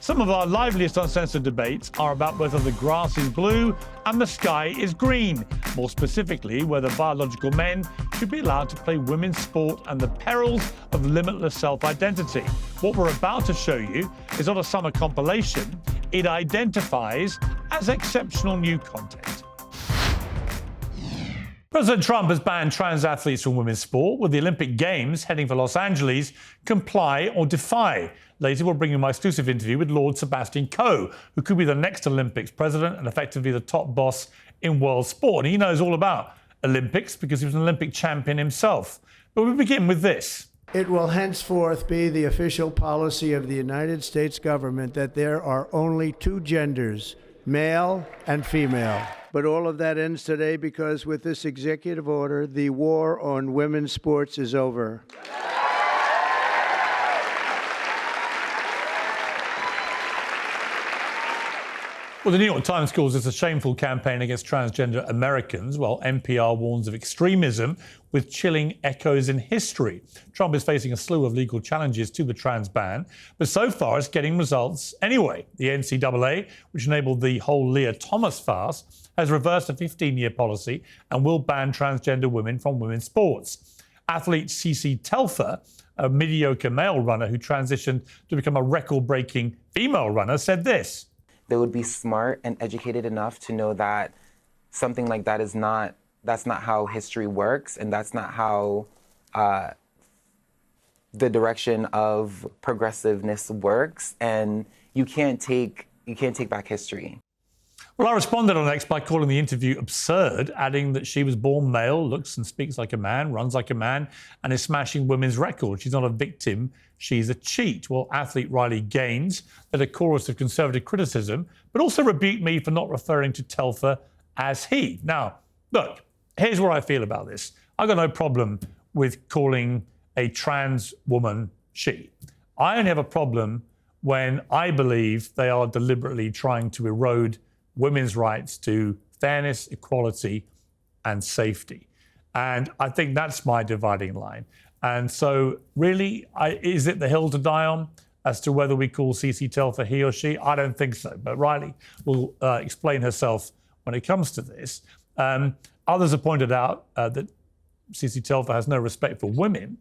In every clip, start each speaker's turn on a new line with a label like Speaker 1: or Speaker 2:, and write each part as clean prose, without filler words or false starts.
Speaker 1: Some of our liveliest uncensored debates are about whether the grass is blue and the sky is green. More specifically, whether biological men should be allowed to play women's sport and the perils of limitless self-identity. What we're about to show you is not a summer compilation. It identifies as exceptional new content. President Trump has banned trans athletes from women's sport. Will the Olympic Games heading for Los Angeles comply or defy? Later, we'll bring you my exclusive interview with Lord Sebastian Coe, who could be the next Olympics president and effectively the top boss in world sport. And he knows all about Olympics because he was an Olympic champion himself. But we begin with this.
Speaker 2: It will henceforth be the official policy of the United States government that there are only two genders, male and female. But all of that ends today because with this executive order, the war on women's sports is over.
Speaker 1: Well, the New York Times calls this a shameful campaign against transgender Americans, while NPR warns of extremism with chilling echoes in history. Trump is facing a slew of legal challenges to the trans ban, but so far it's getting results anyway. The NCAA, which enabled the whole Leah Thomas farce, has reversed a 15-year policy and will ban transgender women from women's sports. Athlete Cece Telfer, a mediocre male runner who transitioned to become a record-breaking female runner, said this.
Speaker 3: They would be smart and educated enough to know that something like that that's not how history works, and that's not how the direction of progressiveness works, and you can't take back history.
Speaker 1: Well, I responded on X by calling the interview absurd, adding that she was born male, looks and speaks like a man, runs like a man, and is smashing women's records. She's not a victim, she's a cheat. Well, athlete Riley Gaines led a chorus of conservative criticism, but also rebuked me for not referring to Telfer as he. Now, look, here's what I feel about this. I've got no problem with calling a trans woman she. I only have a problem when I believe they are deliberately trying to erode women's rights to fairness, equality, and safety. And I think that's my dividing line. And so really, is it the hill to die on as to whether we call Cece Telfer he or she? I don't think so. But Riley will explain herself when it comes to this. Others have pointed out that Cece Telfer has no respect for women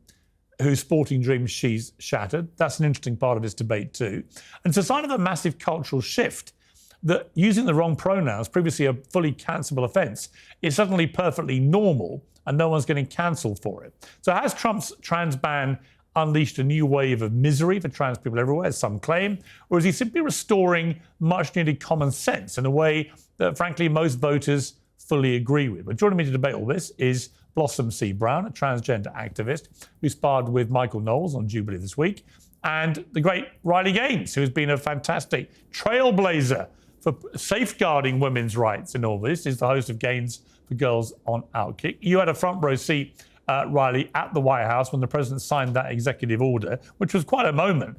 Speaker 1: whose sporting dreams she's shattered. That's an interesting part of this debate too. And it's a sign of a massive cultural shift that using the wrong pronouns, previously a fully cancelable offence, is suddenly perfectly normal and no one's getting cancelled for it. So has Trump's trans ban unleashed a new wave of misery for trans people everywhere, as some claim, or is he simply restoring much needed common sense in a way that, frankly, most voters fully agree with? But joining me to debate all this is Blossom C. Brown, a transgender activist who sparred with Michael Knowles on Jubilee this week, and the great Riley Gaines, who has been a fantastic trailblazer for safeguarding women's rights in all this. Is the host of Gaines for Girls on Outkick. You had a front row seat, Riley, at the White House when the president signed that executive order, which was quite a moment.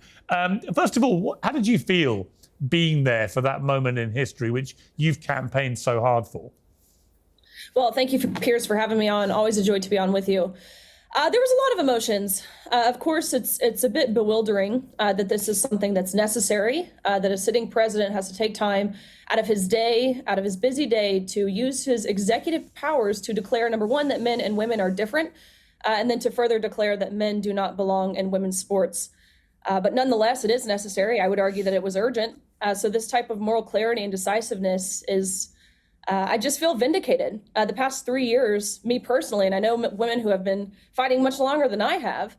Speaker 1: First of all, how did you feel being there for that moment in history, which you've campaigned so hard for?
Speaker 4: Well, thank you, Piers, for having me on. Always a joy to be on with you. There was a lot of emotions. Of course, it's a bit bewildering that this is something that's necessary, that a sitting president has to take time out of his day, out of his busy day, to use his executive powers to declare, number one, that men and women are different, and then to further declare that men do not belong in women's sports. But nonetheless, it is necessary. I would argue that it was urgent. So this type of moral clarity and decisiveness is... I just feel vindicated. The past 3 years, me personally, and I know women who have been fighting much longer than I have,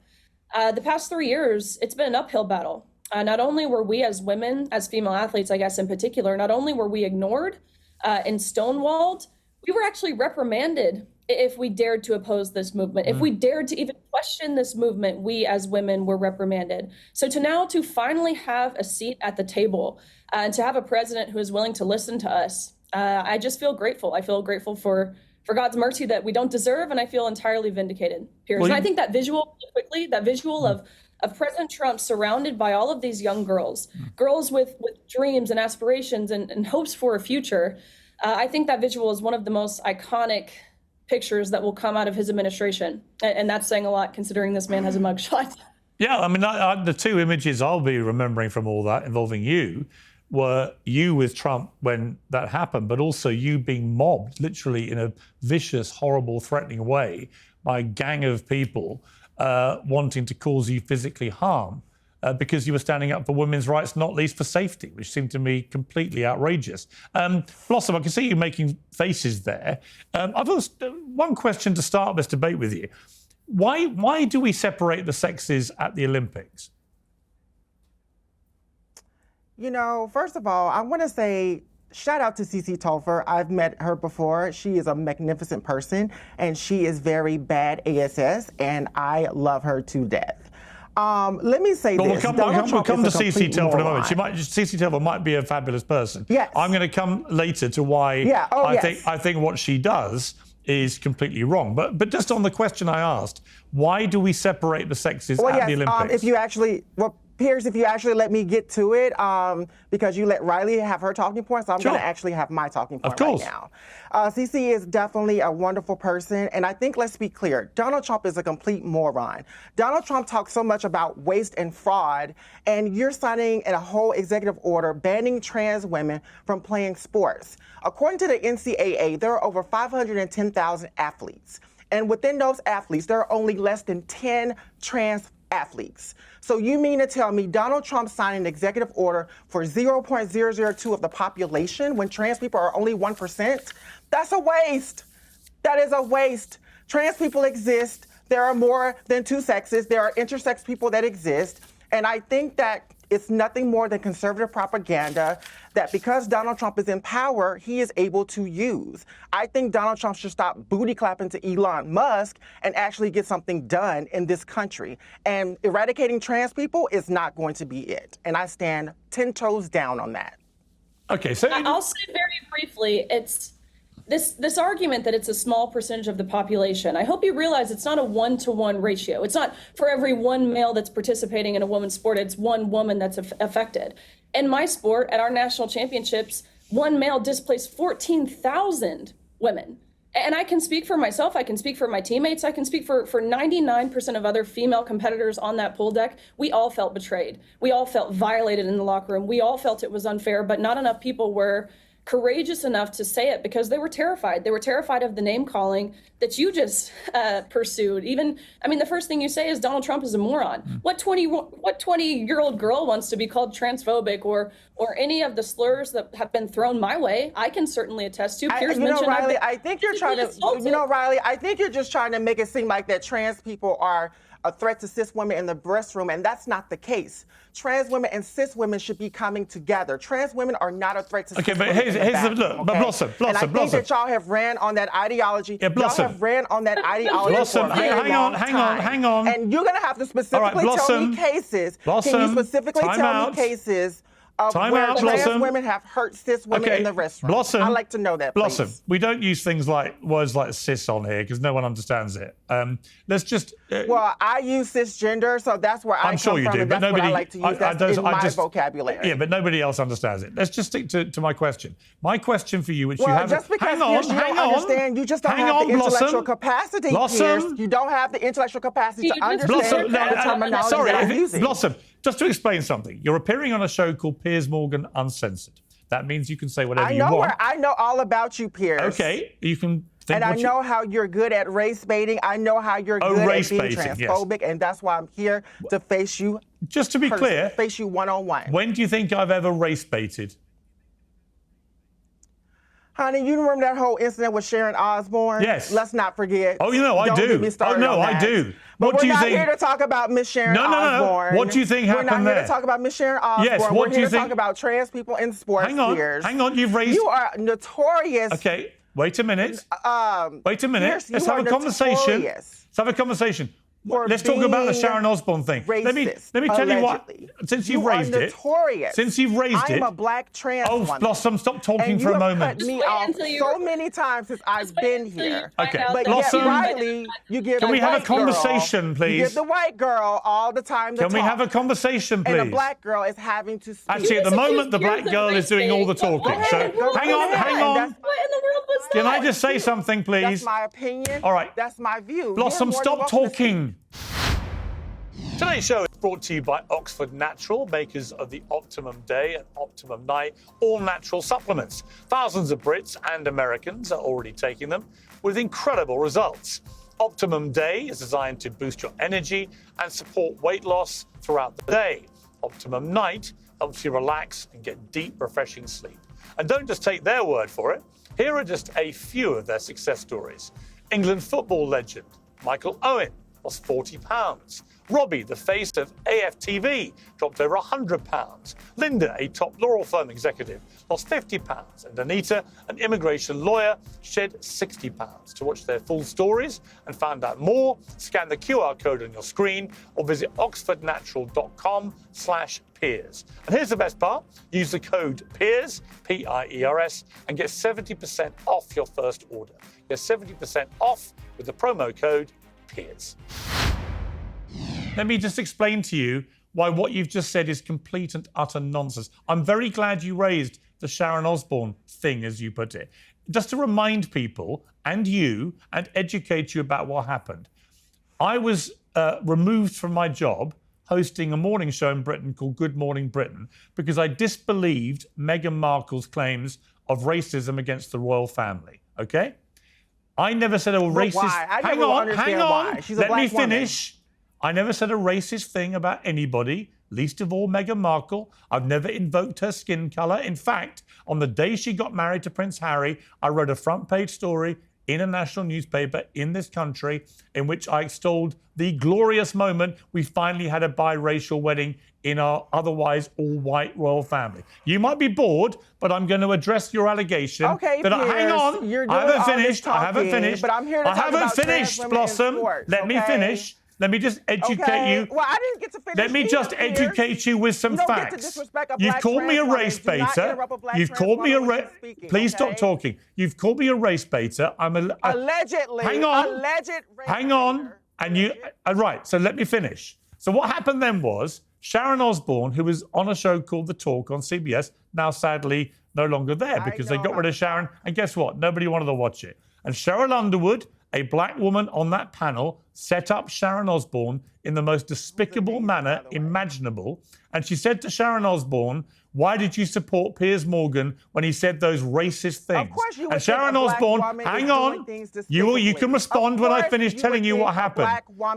Speaker 4: the past 3 years, it's been an uphill battle. Not only were we as women, as female athletes, I guess in particular, not only were we ignored and stonewalled, we were actually reprimanded if we dared to oppose this movement. If we dared to even question this movement, we as women were reprimanded. So to finally have a seat at the table and to have a president who is willing to listen to us, I just feel grateful. I feel grateful for God's mercy that we don't deserve, and I feel entirely vindicated, Piers. And I think that visual, quickly, that visual of President Trump surrounded by all of these young girls, girls with dreams and aspirations and hopes for a future, I think that visual is one of the most iconic pictures that will come out of his administration. And that's saying a lot, considering this man has a mugshot.
Speaker 1: Yeah, I mean, the two images I'll be remembering from all that involving you were you with Trump when that happened, but also you being mobbed literally in a vicious, horrible, threatening way by a gang of people wanting to cause you physically harm because you were standing up for women's rights, not least for safety, which seemed to me completely outrageous. Blossom, I can see you making faces there. I've also, one question to start this debate with you. Why do we separate the sexes at the Olympics?
Speaker 5: You know, first of all, I want to say shout out to Cece Tolfer. I've met her before. She is a magnificent person, and she is very bad ASS, and I love her to death. Let me say this.
Speaker 1: We'll come to Cece Tolfer in a moment. Cece Tolfer might be a fabulous person.
Speaker 5: Yes.
Speaker 1: I'm going to come later to why I think what she does is completely wrong. But just on the question I asked, why do we separate the sexes at the Olympics?
Speaker 5: If you actually, Piers, if you actually let me get to it, because you let Riley have her talking point, so I'm going to actually have my talking point right now. Cece is definitely a wonderful person, and I think, let's be clear, Donald Trump is a complete moron. Donald Trump talks so much about waste and fraud, and you're signing a whole executive order banning trans women from playing sports. According to the NCAA, there are over 510,000 athletes, and within those athletes, there are only less than 10 trans athletes. So you mean to tell me Donald Trump signed an executive order for 0.002 of the population when trans people are only 1%? That's a waste. That is a waste. Trans people exist. There are more than two sexes. There are intersex people that exist. And I think that it's nothing more than conservative propaganda that because Donald Trump is in power, he is able to use. I think Donald Trump should stop booty clapping to Elon Musk and actually get something done in this country. And eradicating trans people is not going to be it. And I stand 10 toes down on that.
Speaker 1: Okay, so
Speaker 4: I'll say very briefly, it's this argument that it's a small percentage of the population. I hope you realize it's not a 1-to-1 ratio. It's not for every one male that's participating in a women's sport, it's one woman that's affected. In my sport, at our national championships, one male displaced 14,000 women. And I can speak for myself, I can speak for my teammates, I can speak for 99% of other female competitors on that pool deck. We all felt betrayed. We all felt violated in the locker room. We all felt it was unfair, but not enough people were courageous enough to say it because they were terrified. They were terrified of the name calling that you just pursued. Even, I mean, the first thing you say is Donald Trump is a moron. What 20-year-old girl wants to be called transphobic or any of the slurs that have been thrown my way? I can certainly attest to. Piers mentioned,
Speaker 5: Riley, I think you're trying to, Riley, I think you're just trying to make it seem like that trans people are a threat to cis women in the restroom, and that's not the case. Trans women and cis women should be coming together. Trans women are not a threat to cis women.
Speaker 1: Okay, but here's the look, but Blossom,
Speaker 5: and I think that y'all have ran on that ideology.
Speaker 1: Yeah, Blossom.
Speaker 5: Y'all have ran on that ideology
Speaker 1: Blossom,
Speaker 5: for a very long time.
Speaker 1: hang on.
Speaker 5: And you're going to have to specifically tell me cases.
Speaker 1: Blossom,
Speaker 5: can you specifically tell me cases of where trans women have hurt cis women in the restroom?
Speaker 1: Blossom,
Speaker 5: I'd like to know that,
Speaker 1: Blossom,
Speaker 5: please.
Speaker 1: we don't use words like cis on here because no one understands it. Let's just...
Speaker 5: well, I use cisgender, so that's where I'm
Speaker 1: sure you do, but
Speaker 5: that's
Speaker 1: nobody,
Speaker 5: what I like to use. That's in my vocabulary.
Speaker 1: Yeah, but nobody else understands it. Let's just stick to my question. My question for you, which you haven't...
Speaker 5: just because you don't understand, you just don't have the intellectual capacity, Piers. You don't have the intellectual capacity to understand the terminology that I'm using.
Speaker 1: Blossom, just to explain something. You're appearing on a show called Piers Morgan Uncensored. That means you can say whatever you want.
Speaker 5: I know all about you, Piers.
Speaker 1: Okay, you can think
Speaker 5: and I know how you're good at race baiting. I know how you're good at being transphobic, and that's why I'm here to face you.
Speaker 1: Just to be clear,
Speaker 5: face you one-on-one.
Speaker 1: When do you think I've ever race baited?
Speaker 5: Honey, you remember that whole incident with Sharon Osbourne?
Speaker 1: Yes.
Speaker 5: Let's not forget.
Speaker 1: Oh, you know, I do. I do.
Speaker 5: But we're not here to talk about Miss Sharon Osbourne.
Speaker 1: No. What do you think happened there?
Speaker 5: We're not here to talk about Miss Sharon Osbourne.
Speaker 1: Yes,
Speaker 5: we're here to talk about trans people in sports.
Speaker 1: Hang on, you've raised...
Speaker 5: You are notorious.
Speaker 1: Okay, wait a minute.
Speaker 5: Piers,
Speaker 1: Let's have a conversation. Let's have a conversation. Let's talk about the Sharon Osbourne thing. Let me tell you what. Since you've raised it,
Speaker 5: I'm a black trans woman.
Speaker 1: Blossom, stop talking for a moment.
Speaker 5: And you have cut me off so many times since I've been here.
Speaker 1: Okay,
Speaker 5: but
Speaker 1: Blossom,
Speaker 5: yet, Riley, you give
Speaker 1: can we have a conversation, please?
Speaker 5: You give the white girl all the time to talk.
Speaker 1: Can we have a conversation, please?
Speaker 5: And the black girl is having to speak.
Speaker 1: Actually, at the moment, the black girl is doing all the talking. So hang on.
Speaker 4: What in the world was that?
Speaker 1: Can I just say something, please?
Speaker 5: That's my opinion.
Speaker 1: All right.
Speaker 5: That's my view.
Speaker 1: Blossom, stop talking. Today's show is brought to you by Oxford Natural, makers of the Optimum Day and Optimum Night all-natural supplements. Thousands of Brits and Americans are already taking them with incredible results. Optimum Day is designed to boost your energy and support weight loss throughout the day. Optimum Night helps you relax and get deep, refreshing sleep. And don't just take their word for it. Here are just a few of their success stories. England football legend Michael Owen lost 40 pounds. Robbie, the face of AFTV, dropped over 100 pounds. Linda, a top law firm executive, lost 50 pounds. And Anita, an immigration lawyer, shed 60 pounds. To watch their full stories and find out more, scan the QR code on your screen or visit oxfordnatural.com/Piers. And here's the best part. Use the code Piers, P-I-E-R-S, and get 70% off your first order. Get 70% off with the promo code Piers. Let me just explain to you why what you've just said is complete and utter nonsense. I'm very glad you raised the Sharon Osbourne thing, as you put it, just to remind people and you and educate you about what happened. I was removed from my job hosting a morning show in Britain called Good Morning Britain because I disbelieved Meghan Markle's claims of racism against the royal family, okay? I never said a racist...
Speaker 5: Why? I
Speaker 1: hang
Speaker 5: never
Speaker 1: on.
Speaker 5: understand why. She's a
Speaker 1: Let me
Speaker 5: black woman.
Speaker 1: finish. I never said a racist thing about anybody, least of all Meghan Markle. I've never invoked her skin colour. In fact, on the day she got married to Prince Harry, I wrote a front page story in a national newspaper in this country in which I extolled the glorious moment we finally had a biracial wedding in our otherwise all-white royal family. You might be bored, but I'm going to address your allegation.
Speaker 5: Okay,
Speaker 1: that
Speaker 5: Piers,
Speaker 1: hang on,
Speaker 5: you're
Speaker 1: I
Speaker 5: doing
Speaker 1: haven't
Speaker 5: all this
Speaker 1: finished. I haven't
Speaker 5: talking,
Speaker 1: finished.
Speaker 5: but I'm here to talk about trans women in
Speaker 1: Blossom.
Speaker 5: sports,
Speaker 1: Let me
Speaker 5: okay?
Speaker 1: finish. Let me just educate
Speaker 5: Okay.
Speaker 1: you.
Speaker 5: Well, I didn't get to finish.
Speaker 1: Let me just
Speaker 5: Piers.
Speaker 1: educate you with some
Speaker 5: You don't
Speaker 1: facts.
Speaker 5: get to disrespect a
Speaker 1: You've
Speaker 5: black
Speaker 1: called me a
Speaker 5: trans woman.
Speaker 1: race
Speaker 5: Do not
Speaker 1: baiter.
Speaker 5: interrupt a black
Speaker 1: You've
Speaker 5: trans
Speaker 1: called me a
Speaker 5: woman when
Speaker 1: race.
Speaker 5: she's speaking,
Speaker 1: Please
Speaker 5: okay?
Speaker 1: stop talking. You've called me a race baiter.
Speaker 5: Allegedly.
Speaker 1: Hang on.
Speaker 5: Alleged race
Speaker 1: Hang on.
Speaker 5: baiter.
Speaker 1: And you. Right. So let me finish. So what happened then was Sharon Osbourne, who was on a show called The Talk on CBS, now sadly no longer there because they got rid of Sharon. And guess what? Nobody wanted to watch it. And Cheryl Underwood, a black woman on that panel, set up Sharon Osbourne in the most despicable manner imaginable. And she said to Sharon Osbourne, why did you support Piers Morgan when he said those racist things?
Speaker 5: Of course you would
Speaker 1: and
Speaker 5: think
Speaker 1: Sharon
Speaker 5: a black
Speaker 1: Osbourne,
Speaker 5: woman
Speaker 1: hang
Speaker 5: is
Speaker 1: on,
Speaker 5: doing things
Speaker 1: you
Speaker 5: despicably.
Speaker 1: can respond when I finish telling you what happened.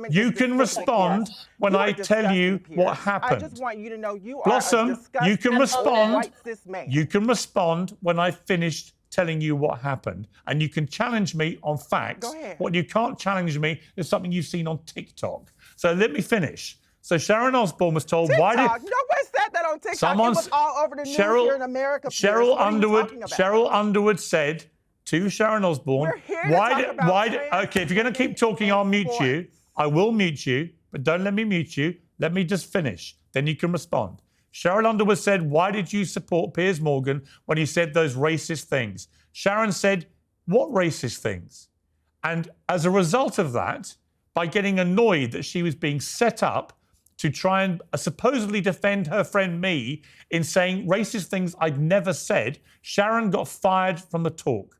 Speaker 1: You can respond when I tell you what happened.
Speaker 5: I just want you to know you
Speaker 1: Blossom,
Speaker 5: are a disgusting
Speaker 1: you can respond.
Speaker 5: white cis man.
Speaker 1: You can respond when I finished telling you what happened. And you can challenge me on facts.
Speaker 5: Go ahead.
Speaker 1: What you can't challenge me is something you've seen on TikTok. So let me finish. So Sharon Osbourne was told,
Speaker 5: TikTok.
Speaker 1: why did...
Speaker 5: Nobody said that on TikTok.
Speaker 1: Someone's,
Speaker 5: it was all over the news here in America. Piers.
Speaker 1: Cheryl
Speaker 5: What are you
Speaker 1: Underwood.
Speaker 5: talking about?
Speaker 1: Cheryl Underwood said to Sharon Osbourne,
Speaker 5: We're here to talk about trans
Speaker 1: okay, if you're going to keep talking, I'll mute
Speaker 5: sports.
Speaker 1: you. I will mute you, but don't let me mute you. Let me just finish. Then you can respond. Cheryl Underwood said, why did you support Piers Morgan when he said those racist things? Sharon said, what racist things? And as a result of that, by getting annoyed that she was being set up to try and supposedly defend her friend me in saying racist things I'd never said, Sharon got fired from The Talk.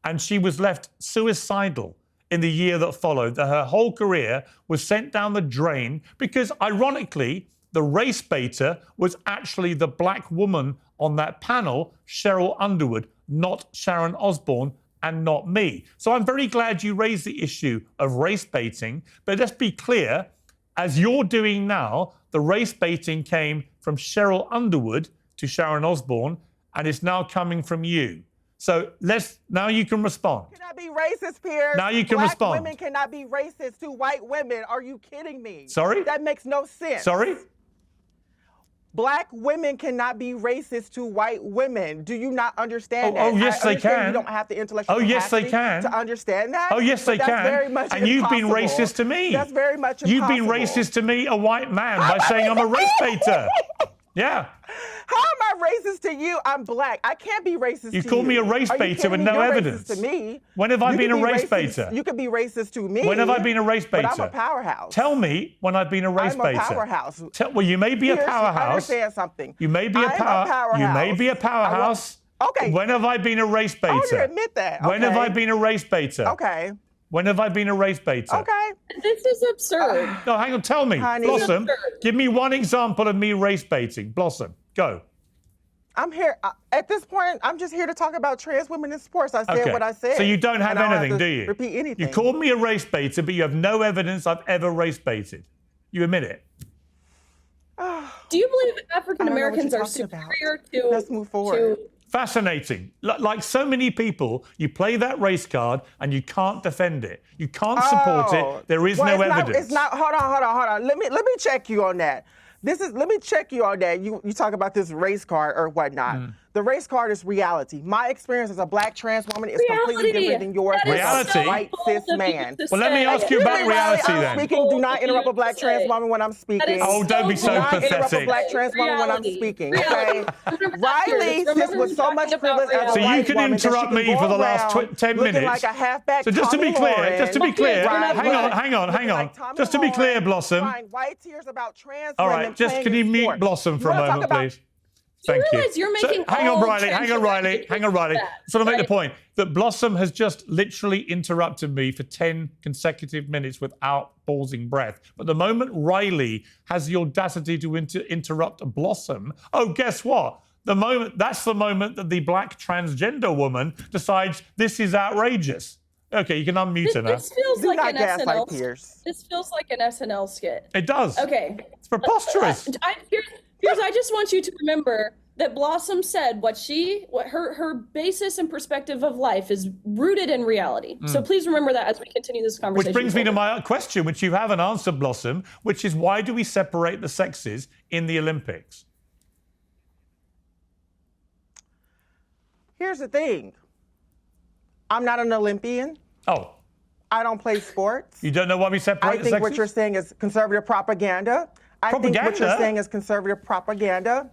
Speaker 1: And she was left suicidal in the year that followed. That her whole career was sent down the drain because, ironically, the race baiter was actually the black woman on that panel, Cheryl Underwood, not Sharon Osbourne and not me. So I'm very glad you raised the issue of race baiting. But let's be clear, as you're doing now, the race baiting came from Cheryl Underwood to Sharon Osbourne, and it's now coming from you. So now you can respond.
Speaker 5: Cannot be racist, Piers.
Speaker 1: Now you can
Speaker 5: Black
Speaker 1: respond.
Speaker 5: Women cannot be racist to white women. Are you kidding me?
Speaker 1: Sorry?
Speaker 5: That makes no sense.
Speaker 1: Sorry?
Speaker 5: Black women cannot be racist to white women. Do you not understand that?
Speaker 1: Oh, yes, they can.
Speaker 5: You don't have the intellectual
Speaker 1: Oh, yes, they
Speaker 5: capacity
Speaker 1: can.
Speaker 5: to understand that.
Speaker 1: Oh, yes,
Speaker 5: but
Speaker 1: they
Speaker 5: that's
Speaker 1: can.
Speaker 5: Very much
Speaker 1: and you've been
Speaker 5: impossible.
Speaker 1: racist to me.
Speaker 5: That's very much
Speaker 1: You've
Speaker 5: impossible.
Speaker 1: been racist to me, a white man, by saying I'm a race baiter. Yeah.
Speaker 5: How am I racist to you? I'm black. I can't be racist to you.
Speaker 1: You called me a race
Speaker 5: Are you
Speaker 1: baiter
Speaker 5: kidding
Speaker 1: with
Speaker 5: me?
Speaker 1: no
Speaker 5: You're
Speaker 1: evidence.
Speaker 5: Racist to me.
Speaker 1: When have I
Speaker 5: You
Speaker 1: been
Speaker 5: can
Speaker 1: a
Speaker 5: be
Speaker 1: race
Speaker 5: racist-
Speaker 1: baiter?
Speaker 5: You can be racist to me.
Speaker 1: When have I been a race baiter?
Speaker 5: But I'm a powerhouse.
Speaker 1: Tell me when I've been a race
Speaker 5: I'm a
Speaker 1: baiter.
Speaker 5: powerhouse.
Speaker 1: Well, you may be a
Speaker 5: Piers,
Speaker 1: powerhouse.
Speaker 5: Understand something.
Speaker 1: You may be
Speaker 5: I'm
Speaker 1: a powerhouse. You may be a powerhouse.
Speaker 5: Okay.
Speaker 1: When have I been a race baiter?
Speaker 5: I want you to admit that.
Speaker 1: When have
Speaker 5: Okay.
Speaker 1: I been a race baiter?
Speaker 5: Okay.
Speaker 1: When have I been a race baiter?
Speaker 5: Okay.
Speaker 4: This is absurd.
Speaker 1: No, hang on. Tell me,
Speaker 5: Honey.
Speaker 1: Blossom. Give me one example of me race baiting. Blossom, go.
Speaker 5: I'm here at this point. I'm just here to talk about trans women in sports. I said what I said.
Speaker 1: So you don't have anything, do you?
Speaker 5: Repeat anything.
Speaker 1: You called me a race baiter, but you have no evidence I've ever race baited. You admit it.
Speaker 4: Do you believe African Americans are superior to?
Speaker 5: Let's move forward.
Speaker 1: Fascinating. Like so many people, you play that race card and you can't defend it. You can't support it. There is no evidence.
Speaker 5: It's not. Hold on. Let me check you on that. Let me check you on that. You talk about this race card or whatnot. The race card is reality. My experience as a black trans woman is completely different than yours as a white cis man.
Speaker 1: Well, let me ask you about reality then.
Speaker 5: Speaking, do not interrupt a black trans woman when I'm speaking.
Speaker 1: Oh, don't be so pathetic.
Speaker 5: Do not interrupt a black trans woman when I'm speaking, okay? Riley sits with so much privilege as a
Speaker 1: so you can interrupt me for the last 10 minutes.
Speaker 5: Like a halfback
Speaker 1: so just to be clear, hang on.
Speaker 5: Like
Speaker 1: Just to be clear, Blossom.
Speaker 5: White tears about trans
Speaker 1: All
Speaker 5: women
Speaker 1: right, just can you mute Blossom for a moment, please? Thank you.
Speaker 4: You're making
Speaker 1: hang on, Riley. So to make the point that Blossom has just literally interrupted me for 10 consecutive minutes without pausing breath. But the moment Riley has the audacity to interrupt Blossom, oh, guess what? That's the moment that the black transgender woman decides this is outrageous. Okay, you can unmute her now.
Speaker 4: This feels like an SNL. This feels like an SNL skit.
Speaker 1: It does.
Speaker 4: Okay.
Speaker 1: It's preposterous.
Speaker 4: Piers, I just want you to remember that Blossom said what her basis and perspective of life is rooted in reality. So please remember that as we continue this conversation.
Speaker 1: Which brings me to my question, which you haven't answered, Blossom, which is why do we separate the sexes in the Olympics?
Speaker 5: Here's the thing. I'm not an Olympian.
Speaker 1: Oh.
Speaker 5: I don't play sports.
Speaker 1: You don't know why we separate the sexes?
Speaker 5: I think what you're saying is conservative propaganda. I think what you're saying is conservative propaganda.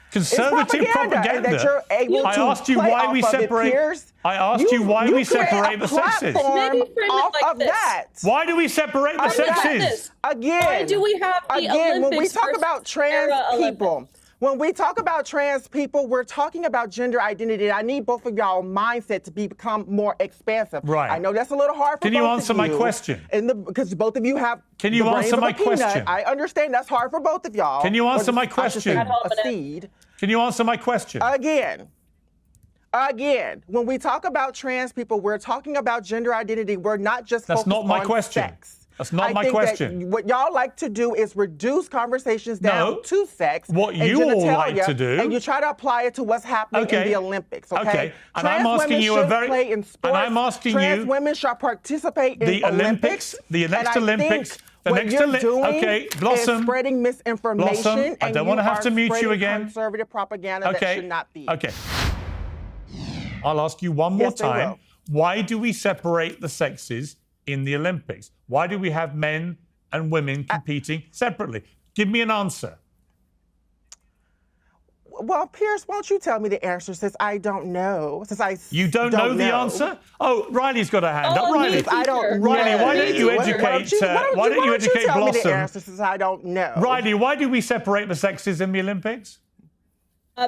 Speaker 1: Conservative propaganda.
Speaker 5: That you're able
Speaker 1: I asked you why we separate. I asked you why we separate the sexes.
Speaker 5: Off of that.
Speaker 1: Why do we separate the sexes?
Speaker 5: Again.
Speaker 4: Why do we have the Olympics
Speaker 5: when we talk about trans people? When we talk about trans people, we're talking about gender identity. I need both of y'all mindset to become more expansive.
Speaker 1: Right.
Speaker 5: I know that's a little hard for both of you.
Speaker 1: Can you answer my question?
Speaker 5: Because both of you have
Speaker 1: Can you answer my question?
Speaker 5: I understand that's hard for both of y'all.
Speaker 1: Can you answer my question?
Speaker 5: A seed.
Speaker 1: Can you answer my question?
Speaker 5: Again, when we talk about trans people, we're talking about gender identity. We're not just focused on sex.
Speaker 1: That's not my question.
Speaker 5: That what y'all like to do is reduce conversations down to sex.
Speaker 1: What you all like to do.
Speaker 5: And you try to apply it to what's happening in the Olympics, okay?
Speaker 1: And I'm asking you a very...
Speaker 5: play in sports.
Speaker 1: And I'm asking
Speaker 5: trans women should participate in
Speaker 1: the Olympics. The next Olympics. The next Olympics. Okay, Blossom.
Speaker 5: Is spreading misinformation.
Speaker 1: Blossom, I don't want to have to mute you again.
Speaker 5: Conservative propaganda that should not be.
Speaker 1: Okay. I'll ask you one more time. Why do we separate the sexes in the Olympics? Why do we have men and women competing separately? Give me an answer.
Speaker 5: Well, Piers, won't you tell me the answer since I don't know?
Speaker 1: You don't know the answer? Oh, Riley's got a hand up. Riley,
Speaker 5: I don't
Speaker 1: Riley,
Speaker 5: know.
Speaker 1: why don't you educate? Why don't you educate
Speaker 5: tell
Speaker 1: Blossom?
Speaker 5: Me the answer since I don't know.
Speaker 1: Riley, why do we separate the sexes in the Olympics?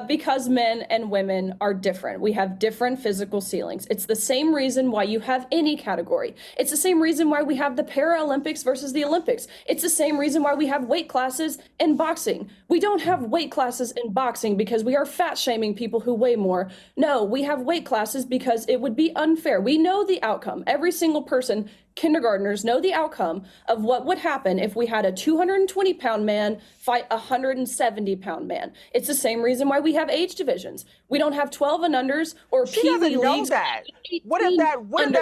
Speaker 4: Because men and women are different. We have different physical ceilings. It's the same reason why you have any category. It's the same reason why we have the Paralympics versus the Olympics. It's the same reason why we have weight classes in boxing. We don't have weight classes in boxing because we are fat shaming people who weigh more. No, we have weight classes because it would be unfair. We know the outcome. Every single person, kindergartners, know the outcome of what would happen if we had a 220-pound man fight a 170-pound man. It's the same reason why we have age divisions. We don't have 12 and unders or Pee Wee leagues.
Speaker 5: That. What if that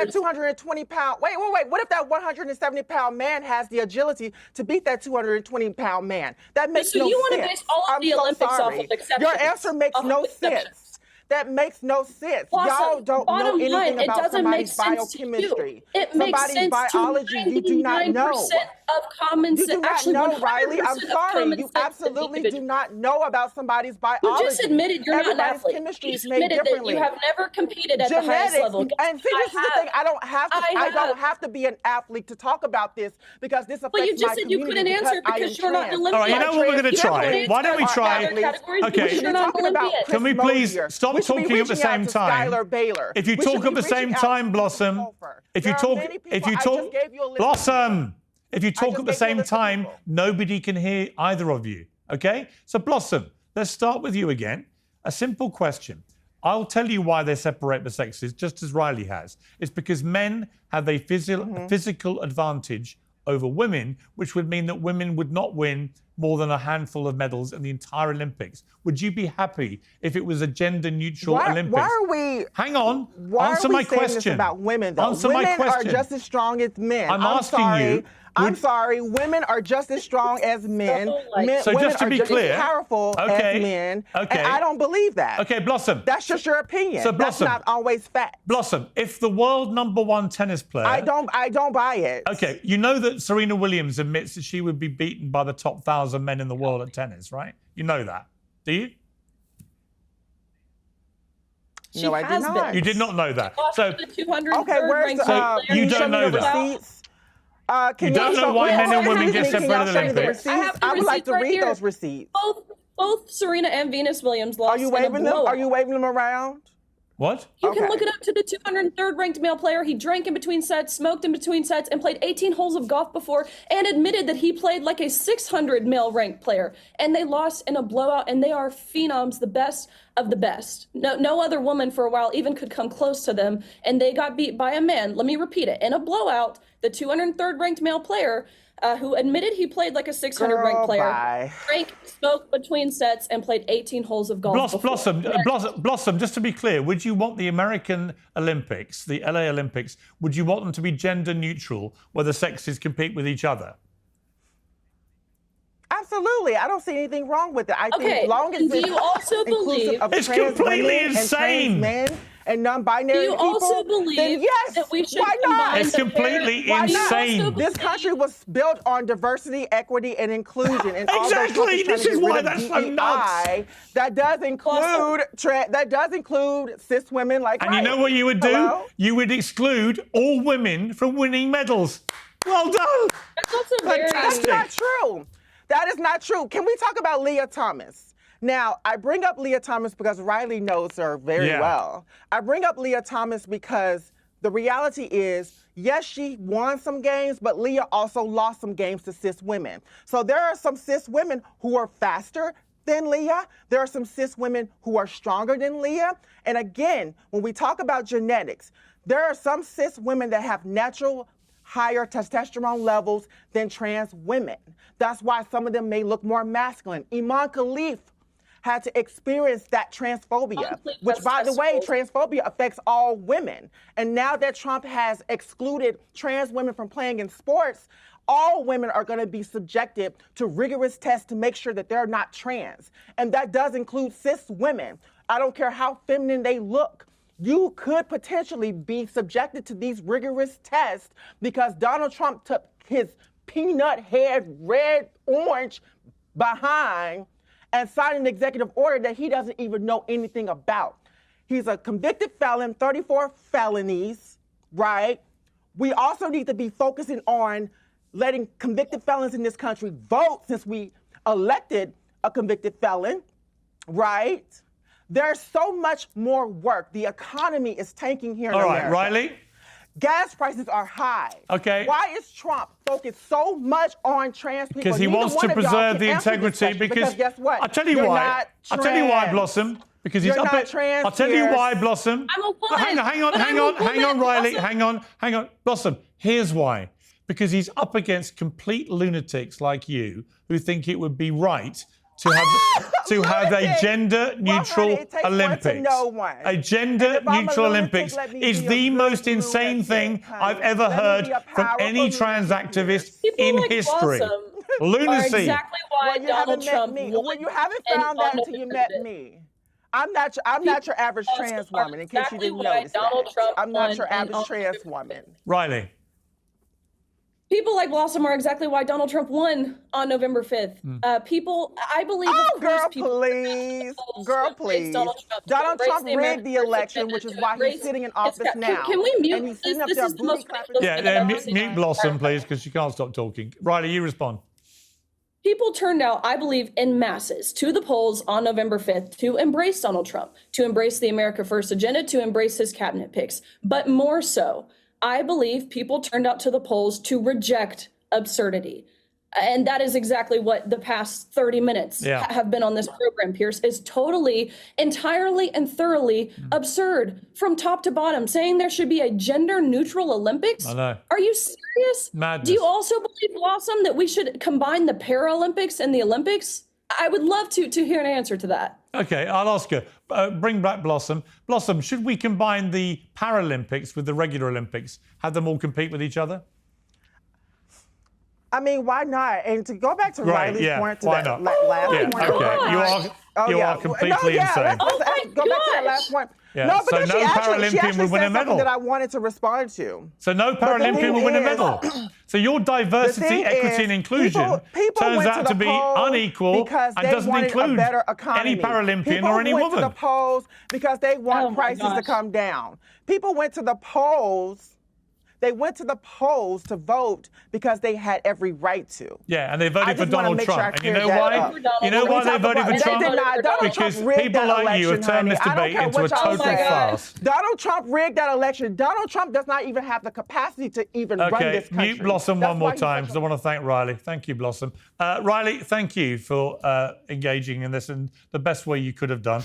Speaker 5: 220-pound? Wait. What if that 170-pound man has the agility to beat that 220-pound man? That makes no sense. So you want to base all of the Olympics off of exceptions? Your answer makes no sense. That makes no sense. Y'all don't know anything about somebody's biochemistry.
Speaker 4: It makes sense
Speaker 5: biology. You do not know.
Speaker 4: of common sense.
Speaker 5: You do not
Speaker 4: Actually,
Speaker 5: know, Riley.
Speaker 4: 100%
Speaker 5: I'm
Speaker 4: of
Speaker 5: sorry.
Speaker 4: common
Speaker 5: You
Speaker 4: sense
Speaker 5: absolutely
Speaker 4: in
Speaker 5: do not know about somebody's biology.
Speaker 4: You just admitted you're not an
Speaker 5: Everybody's
Speaker 4: athlete.
Speaker 5: chemistry
Speaker 4: You
Speaker 5: is
Speaker 4: just
Speaker 5: made
Speaker 4: admitted that
Speaker 5: differently.
Speaker 4: you have never competed at the highest
Speaker 5: Genetics,
Speaker 4: level.
Speaker 5: and see, this is the thing. I don't have to be an athlete to talk about this because this affects
Speaker 4: But you
Speaker 5: my
Speaker 4: just said you
Speaker 5: community
Speaker 4: couldn't answer because you're not an
Speaker 5: trans.
Speaker 1: All right, you
Speaker 4: Olympian.
Speaker 1: know what we're going to try? Why don't we try?
Speaker 4: Okay.
Speaker 5: We should be talking about
Speaker 1: Can we please stop talking at the same time? If you talk at the same time, Blossom, if you talk Blossom, if you talk at the same time, nobody can hear either of you. Okay? So Blossom, let's start with you again. A simple question. I'll tell you why they separate the sexes, just as Riley has. It's because men have a physical advantage over women, which would mean that women would not win more than a handful of medals in the entire Olympics. Would you be happy if it was a gender-neutral Olympics?
Speaker 5: Why are we?
Speaker 1: Hang on.
Speaker 5: Why
Speaker 1: Answer
Speaker 5: are we
Speaker 1: my
Speaker 5: saying
Speaker 1: question.
Speaker 5: This about women, though?
Speaker 1: Answer
Speaker 5: women
Speaker 1: my question.
Speaker 5: are just as strong as men.
Speaker 1: I'm asking you.
Speaker 5: I'm sorry. Women are just as strong as men.
Speaker 1: So
Speaker 5: women
Speaker 1: just to be
Speaker 5: are
Speaker 1: clear,
Speaker 5: just as powerful as men.
Speaker 1: Okay.
Speaker 5: And I don't believe that.
Speaker 1: Okay, Blossom.
Speaker 5: That's just your opinion.
Speaker 1: So Blossom,
Speaker 5: that's not always fact.
Speaker 1: Blossom, if the world #1 tennis player,
Speaker 5: I don't buy it.
Speaker 1: Okay, you know that Serena Williams admits that she would be beaten by the top 1,000 men in the world at tennis, right? You know that, do you?
Speaker 5: No, I did not.
Speaker 1: You did not know that. So
Speaker 5: okay, where's
Speaker 1: so you don't know that. You don't know why men and women get separated in the Olympics.
Speaker 5: I would like to read those receipts.
Speaker 4: Both Serena and Venus Williams lost.
Speaker 5: Are you waving them? Are you waving them around?
Speaker 1: What?
Speaker 4: You can look it up to the 203rd ranked male player. He drank in between sets, smoked in between sets, and played 18 holes of golf before, and admitted that he played like a 600 male ranked player. And they lost in a blowout, and they are phenoms, the best of the best. No other woman for a while even could come close to them, and they got beat by a man. Let me repeat it. In a blowout, the 203rd ranked male player who admitted he played like a 600 ranked player, drank, smoked between sets, and played 18 holes of golf.
Speaker 1: Blossom, just to be clear, would you want the American Olympics, the LA Olympics, would you want them to be gender neutral where the sexes compete with each other?
Speaker 5: Absolutely. I don't see anything wrong with it. I think as long as
Speaker 4: do you also believe
Speaker 1: it's completely insane?
Speaker 5: And non-binary people,
Speaker 4: also believe
Speaker 5: then yes,
Speaker 4: that we should
Speaker 5: why not?
Speaker 1: It's completely insane.
Speaker 5: This country was built on diversity, equity, and inclusion. And
Speaker 1: exactly. This is why that's so nuts.
Speaker 5: That does include cis women like.
Speaker 1: And you know what you would do? Hello? You would exclude all women from winning medals. Well done.
Speaker 5: That's not true. That is not true. Can we talk about Leah Thomas? Now, I bring up Leah Thomas because Riley knows her very well. I bring up Leah Thomas because the reality is, yes, she won some games, but Leah also lost some games to cis women. So there are some cis women who are faster than Leah. There are some cis women who are stronger than Leah. And again, when we talk about genetics, there are some cis women that have natural higher testosterone levels than trans women. That's why some of them may look more masculine. Iman Khalif had to experience that transphobia, which, by the way, transphobia affects all women. And now that Trump has excluded trans women from playing in sports, all women are going to be subjected to rigorous tests to make sure that they're not trans. And that does include cis women. I don't care how feminine they look. You could potentially be subjected to these rigorous tests because Donald Trump took his peanut head, red, orange behind and signed an executive order that he doesn't even know anything about. He's a convicted felon, 34 felonies, right? We also need to be focusing on letting convicted felons in this country vote since we elected a convicted felon, right? There's so much more work. The economy is tanking here in America.
Speaker 1: All right, Riley?
Speaker 5: Gas prices are high.
Speaker 1: Okay.
Speaker 5: Why is Trump focused so much on trans people?
Speaker 1: Because he wants to preserve the integrity. Because
Speaker 5: guess what?
Speaker 1: I'll tell you why. I'll tell you why, Blossom. Because he's up at. I'll tell you why, Blossom. Hang on, Riley. Hang on, Blossom. Here's why. Because he's up against complete lunatics like you who think it would be right to have a gender-neutral Olympics. A gender-neutral Olympics is the most insane thing I've ever heard from any trans activist in history. Lunacy.
Speaker 4: Exactly why Donald Trump
Speaker 5: Well, you haven't found that until you met me. I'm not your average trans woman, in case you didn't notice that. I'm not your average trans woman.
Speaker 1: Riley.
Speaker 4: People like Blossom are exactly why Donald Trump won on November 5th. People, I believe,
Speaker 5: oh, girl, please. Girl, please. Donald Trump rigged the election, which is why he's sitting in office now.
Speaker 4: Can we mute?
Speaker 5: And he's sitting up there booty clapping.
Speaker 1: Yeah, mute Blossom, please, because she can't stop talking. Riley, you respond.
Speaker 4: People turned out, I believe, in masses to the polls on November 5th to embrace Donald Trump, to embrace the America First agenda, to embrace his cabinet picks. But more so, I believe people turned out to the polls to reject absurdity. And that is exactly what the past 30 minutes have been on this program, Piers, is totally, entirely, and thoroughly absurd from top to bottom, saying there should be a gender-neutral Olympics.
Speaker 1: I know.
Speaker 4: Are you serious?
Speaker 1: Madness.
Speaker 4: Do you also believe, Blossom, that we should combine the Paralympics and the Olympics? I would love to hear an answer to that.
Speaker 1: Okay, I'll ask her. Bring back Blossom. Blossom, should we combine the Paralympics with the regular Olympics? Have them all compete with each other?
Speaker 5: I mean, why not? And to go back to Riley's point to that
Speaker 1: last
Speaker 5: point.
Speaker 1: You are completely insane.
Speaker 5: Let's go back to that last point.
Speaker 1: Yeah.
Speaker 5: No,
Speaker 1: So
Speaker 5: because
Speaker 1: no
Speaker 5: she
Speaker 1: Paralympian
Speaker 5: actually
Speaker 1: would win a
Speaker 5: said
Speaker 1: medal.
Speaker 5: something that I wanted to respond to.
Speaker 1: So no Paralympian will win a medal. So your diversity, equity, and inclusion turns out to be unequal and doesn't include any Paralympian or any woman.
Speaker 5: People went to the polls because they want prices to come down. People went to the polls. They went to the polls to vote because they had every right to.
Speaker 1: Yeah, and they voted for Donald Trump. And you know why? You know why they voted for Trump? Because people like you have turned this debate into a total farce.
Speaker 5: Donald Trump rigged that election. Donald Trump does not even have the capacity to even run this country.
Speaker 1: Mute Blossom one more time because I want to thank Riley. Thank you, Blossom. Riley, thank you for engaging in this in the best way you could have done.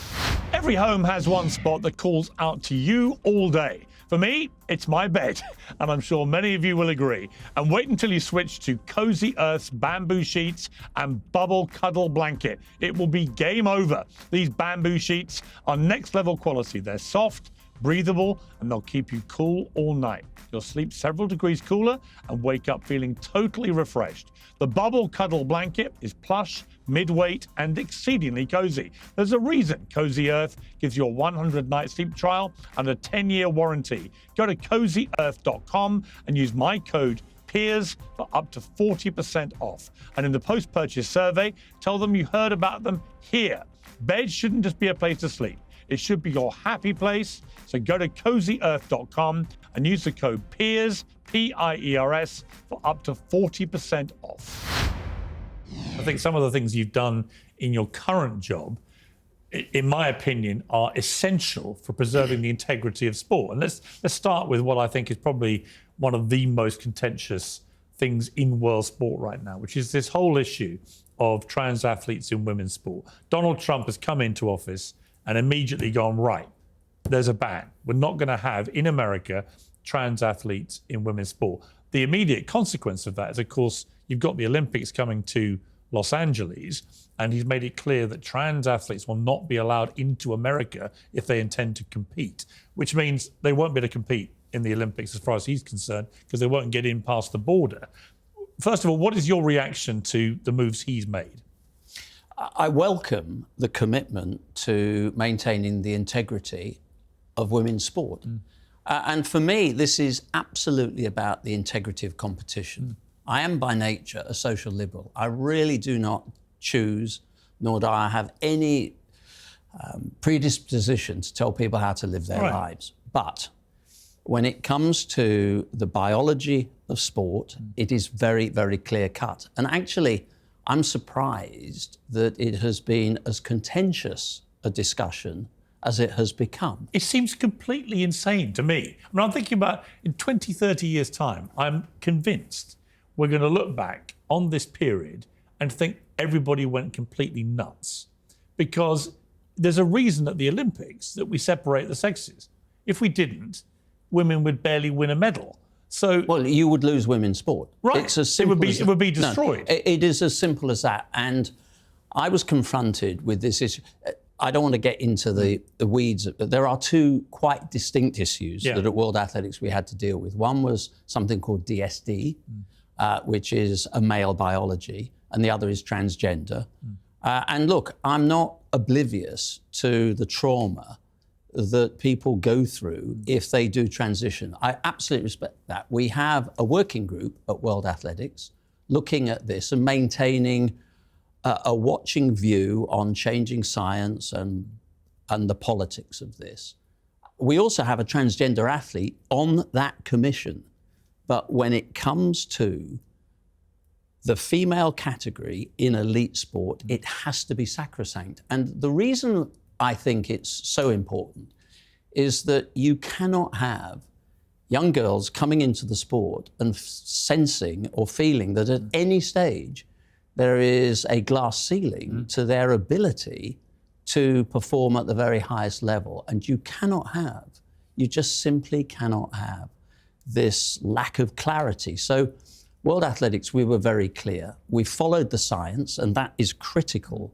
Speaker 1: Every home has one spot that calls out to you all day. For me, it's my bed, and I'm sure many of you will agree. And wait until you switch to Cozy Earth's bamboo sheets and bubble cuddle blanket. It will be game over. These bamboo sheets are next level quality. They're soft, breathable, and they'll keep you cool all night. You'll sleep several degrees cooler and wake up feeling totally refreshed. The bubble cuddle blanket is plush, mid-weight, and exceedingly cozy. There's a reason Cozy Earth gives you a 100-night sleep trial and a 10-year warranty. Go to CozyEarth.com and use my code Piers for up to 40% off. And in the post-purchase survey, tell them you heard about them here. Bed shouldn't just be a place to sleep. It should be your happy place. So go to CozyEarth.com and use the code Piers, P-I-E-R-S, for up to 40% off. I think some of the things you've done in your current job, in my opinion, are essential for preserving the integrity of sport. And let's start with what I think is probably one of the most contentious things in world sport right now, which is this whole issue of trans athletes in women's sport. Donald Trump has come into office and immediately gone, right, there's a ban. We're not going to have, in America, trans athletes in women's sport. The immediate consequence of that is, of course, you've got the Olympics coming to Los Angeles, and he's made it clear that trans athletes will not be allowed into America if they intend to compete, which means they won't be able to compete in the Olympics as far as he's concerned, because they won't get in past the border. First of all, what is your reaction to the moves he's made?
Speaker 6: I welcome the commitment to maintaining the integrity of women's sport. And for me, this is absolutely about the integrity of competition. I am by nature a social liberal. I really do not choose, nor do I have any predisposition to tell people how to live their lives. But when it comes to the biology of sport, it is very, very clear cut. And actually, I'm surprised that it has been as contentious a discussion as it has become.
Speaker 1: It seems completely insane to me. I mean, I'm thinking about in 20, 30 years' time, I'm convinced we're going to look back on this period and think everybody went completely nuts. Because there's a reason at the Olympics that we separate the sexes. If we didn't, women would barely win a medal. So,
Speaker 6: well, you would lose women's sport.
Speaker 1: Right.
Speaker 6: It's as simple
Speaker 1: it would be destroyed.
Speaker 6: No, it is as simple as that. And I was confronted with this issue. I don't want to get into the weeds, but there are two quite distinct issues that at World Athletics we had to deal with. One was something called DSD, which is a male biology, and the other is transgender. And look, I'm not oblivious to the trauma that people go through if they do transition. I absolutely respect that. We have a working group at World Athletics looking at this and maintaining a watching view on changing science and the politics of this. We also have a transgender athlete on that commission. But when it comes to the female category in elite sport, it has to be sacrosanct. And the reason I think it's so important is that you cannot have young girls coming into the sport and sensing or feeling that at any stage there is a glass ceiling to their ability to perform at the very highest level. And you just simply cannot have this lack of clarity. So World Athletics, we were very clear. We followed the science, and that is critical.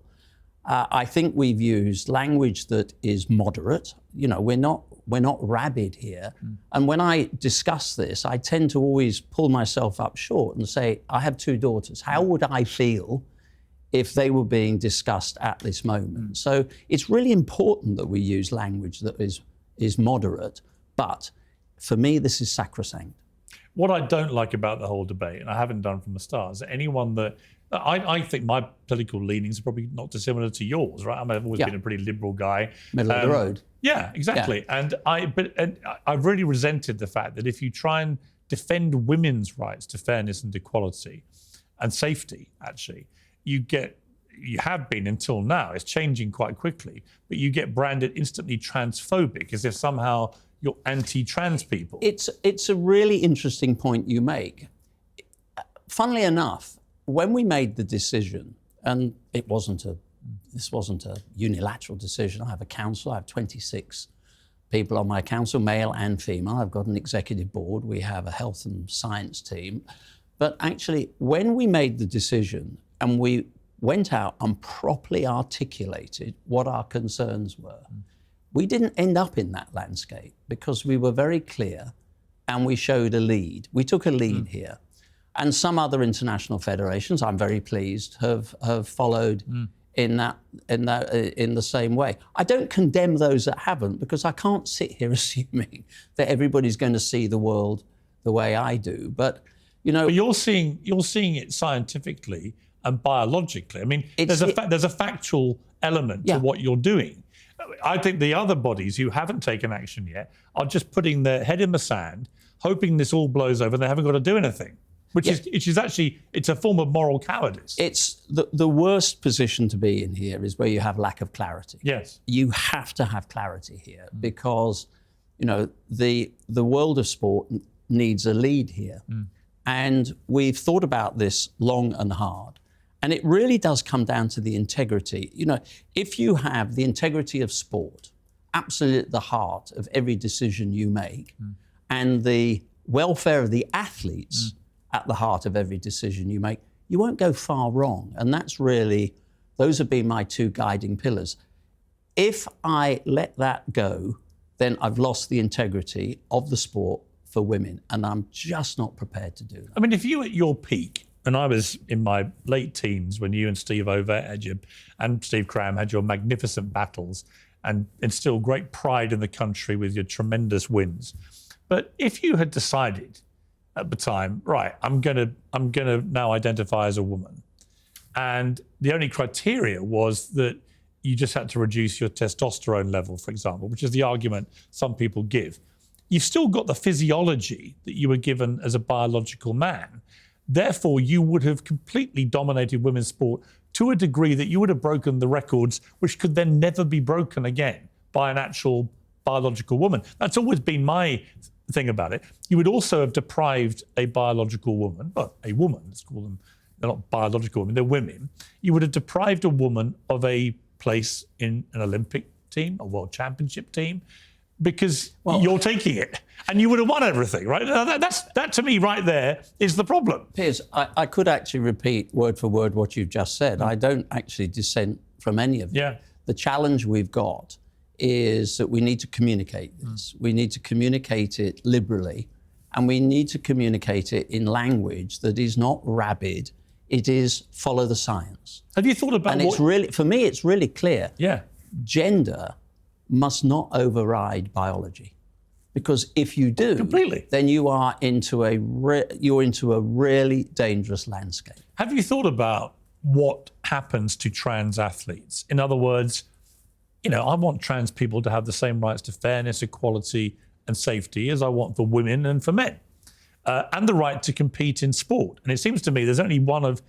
Speaker 6: I think we've used language that is moderate. You know, we're not rabid here. And when I discuss this, I tend to always pull myself up short and say, I have 2 daughters. How would I feel if they were being discussed at this moment? So it's really important that we use language that is moderate, but for me, this is sacrosanct.
Speaker 1: What I don't like about the whole debate, and I haven't done from the start, is that anyone that I think my political leanings are probably not dissimilar to yours, right? I mean, I've always been a pretty liberal guy.
Speaker 6: Middle of the road.
Speaker 1: Yeah, exactly. Yeah. And I've really resented the fact that if you try and defend women's rights to fairness and equality and safety, actually, you have been until now, it's changing quite quickly, but you get branded instantly transphobic as if somehow you're anti-trans people.
Speaker 6: It's a really interesting point you make. Funnily enough, when we made the decision, and this wasn't a unilateral decision. I have a council. I have 26 people on my council, male and female. I've got an executive board. We have a health and science team. But actually, when we made the decision and we went out and properly articulated what our concerns were, we didn't end up in that landscape because we were very clear and we showed a lead. We took a lead here. And some other international federations, I'm very pleased, have followed in the same way. I don't condemn those that haven't, because I can't sit here assuming that everybody's going to see the world the way I do. But
Speaker 1: but you're seeing it scientifically and biologically. I mean, there's a factual element to what you're doing. I think the other bodies who haven't taken action yet are just putting their head in the sand, hoping this all blows over and they haven't got to do anything. Which is actually, it's a form of moral cowardice.
Speaker 6: It's the worst position to be in here is where you have lack of clarity.
Speaker 1: Yes.
Speaker 6: You have to have clarity here because, the world of sport needs a lead here. And we've thought about this long and hard. And it really does come down to the integrity. If you have the integrity of sport absolutely at the heart of every decision you make, and the welfare of the athletes at the heart of every decision you make, you won't go far wrong. And those have been my 2 guiding pillars. If I let that go, then I've lost the integrity of the sport for women, and I'm just not prepared to do that.
Speaker 1: I mean, if you at your peak, and I was in my late teens when you and Steve Ovett and Steve Cram had your magnificent battles and instilled great pride in the country with your tremendous wins. But if you had decided at the time, right, I'm gonna now identify as a woman, and the only criteria was that you just had to reduce your testosterone level, for example, which is the argument some people give. You've still got the physiology that you were given as a biological man. Therefore, you would have completely dominated women's sport to a degree that you would have broken the records, which could then never be broken again by an actual biological woman. That's always been my thing about it. You would also have deprived a biological woman, well, a woman, let's call them, they're not biological women, they're women. You would have deprived a woman of a place in an Olympic team, a world championship team, because you're taking it. And you would have won everything, right? That to me right there is the problem.
Speaker 6: Piers, I could actually repeat word for word what you've just said. I don't actually dissent from any of it.
Speaker 1: Yeah.
Speaker 6: The challenge we've got is that we need to communicate this. We need to communicate it liberally, and we need to communicate it in language that is not rabid. It is follow the science.
Speaker 1: Have you thought about
Speaker 6: it's really, for me, it's really clear.
Speaker 1: Yeah.
Speaker 6: Gender must not override biology. Because if you do,
Speaker 1: completely,
Speaker 6: then you are into a really dangerous landscape.
Speaker 1: Have you thought about what happens to trans athletes? In other words, you know, I want trans people to have the same rights to fairness, equality, and safety as I want for women and for men, and the right to compete in sport. And it seems to me there's only one of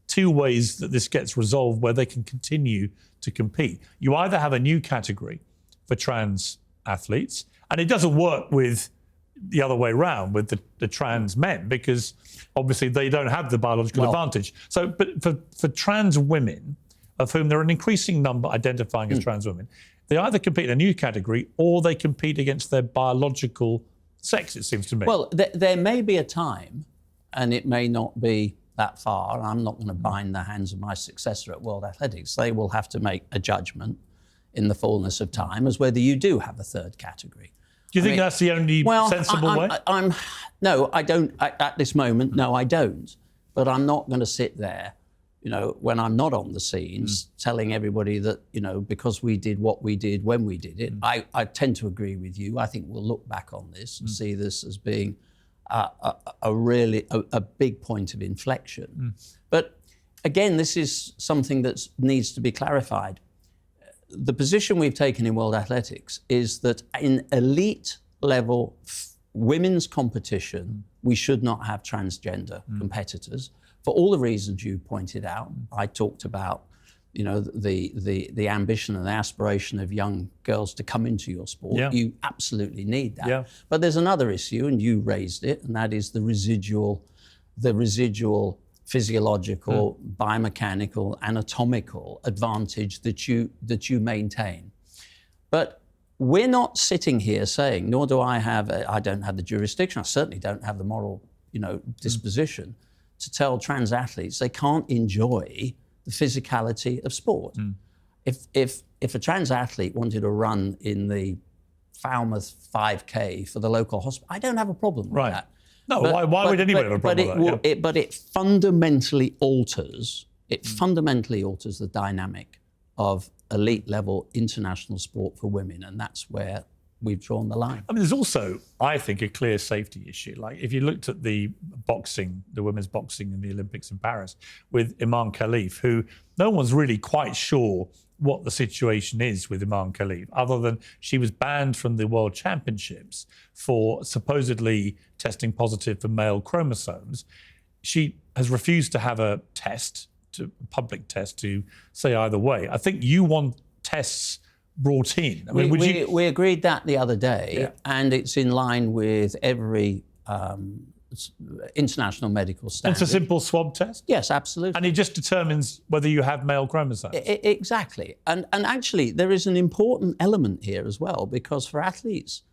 Speaker 1: two ways that this gets resolved where they can continue to compete. You either have a new category for trans athletes, and it doesn't work with the other way around with the trans men, because obviously they don't have the biological advantage. So, but for trans women, of whom there are an increasing number identifying as trans women, they either compete in a new category or they compete against their biological sex, it seems to me.
Speaker 6: Well, there may be a time, and it may not be that far. I'm not going to bind the hands of my successor at World Athletics. They will have to make a judgment in the fullness of time as whether you do have a third category.
Speaker 1: Do you think that's the only sensible way?
Speaker 6: No, I don't. At this moment, no, I don't. But I'm not going to sit there, you know, when I'm not on the scenes, telling everybody that, you know, because we did what we did when we did it. I tend to agree with you. I think we'll look back on this and see this as being a really big point of inflection. But again, this is something that needs to be clarified. The position we've taken in World Athletics is that in elite level women's competition, we should not have transgender competitors for all the reasons you pointed out. I talked about, you know, the ambition and the aspiration of young girls to come into your sport.
Speaker 1: Yeah.
Speaker 6: You absolutely need that.
Speaker 1: Yeah.
Speaker 6: But there's another issue, and you raised it, and that is the residual physiological, biomechanical, anatomical advantage that you maintain. But we're not sitting here saying, nor do I don't have the jurisdiction, I certainly don't have the moral, you know, disposition to tell trans athletes they can't enjoy the physicality of sport. If a trans athlete wanted to run in the Falmouth 5K for the local hospital, I don't have a problem with that.
Speaker 1: No, why would anybody have a problem with that?
Speaker 6: But it fundamentally alters. It fundamentally alters the dynamic of elite level international sport for women, and that's where we've drawn the line.
Speaker 1: I mean, there's also, I think, a clear safety issue. Like, if you looked at the boxing, the women's boxing in the Olympics in Paris with Iman Khalif, who no one's really quite sure what the situation is with Iman Khalif, other than she was banned from the World Championships for supposedly testing positive for male chromosomes. She has refused to have a public test to say either way. I think you want tests brought in. I mean,
Speaker 6: we agreed that the other day, and it's in line with every international medical standard.
Speaker 1: It's a simple swab test?
Speaker 6: Yes, absolutely.
Speaker 1: And it just determines whether you have male chromosomes?
Speaker 6: Exactly. And actually, there is an important element here as well, because for athletes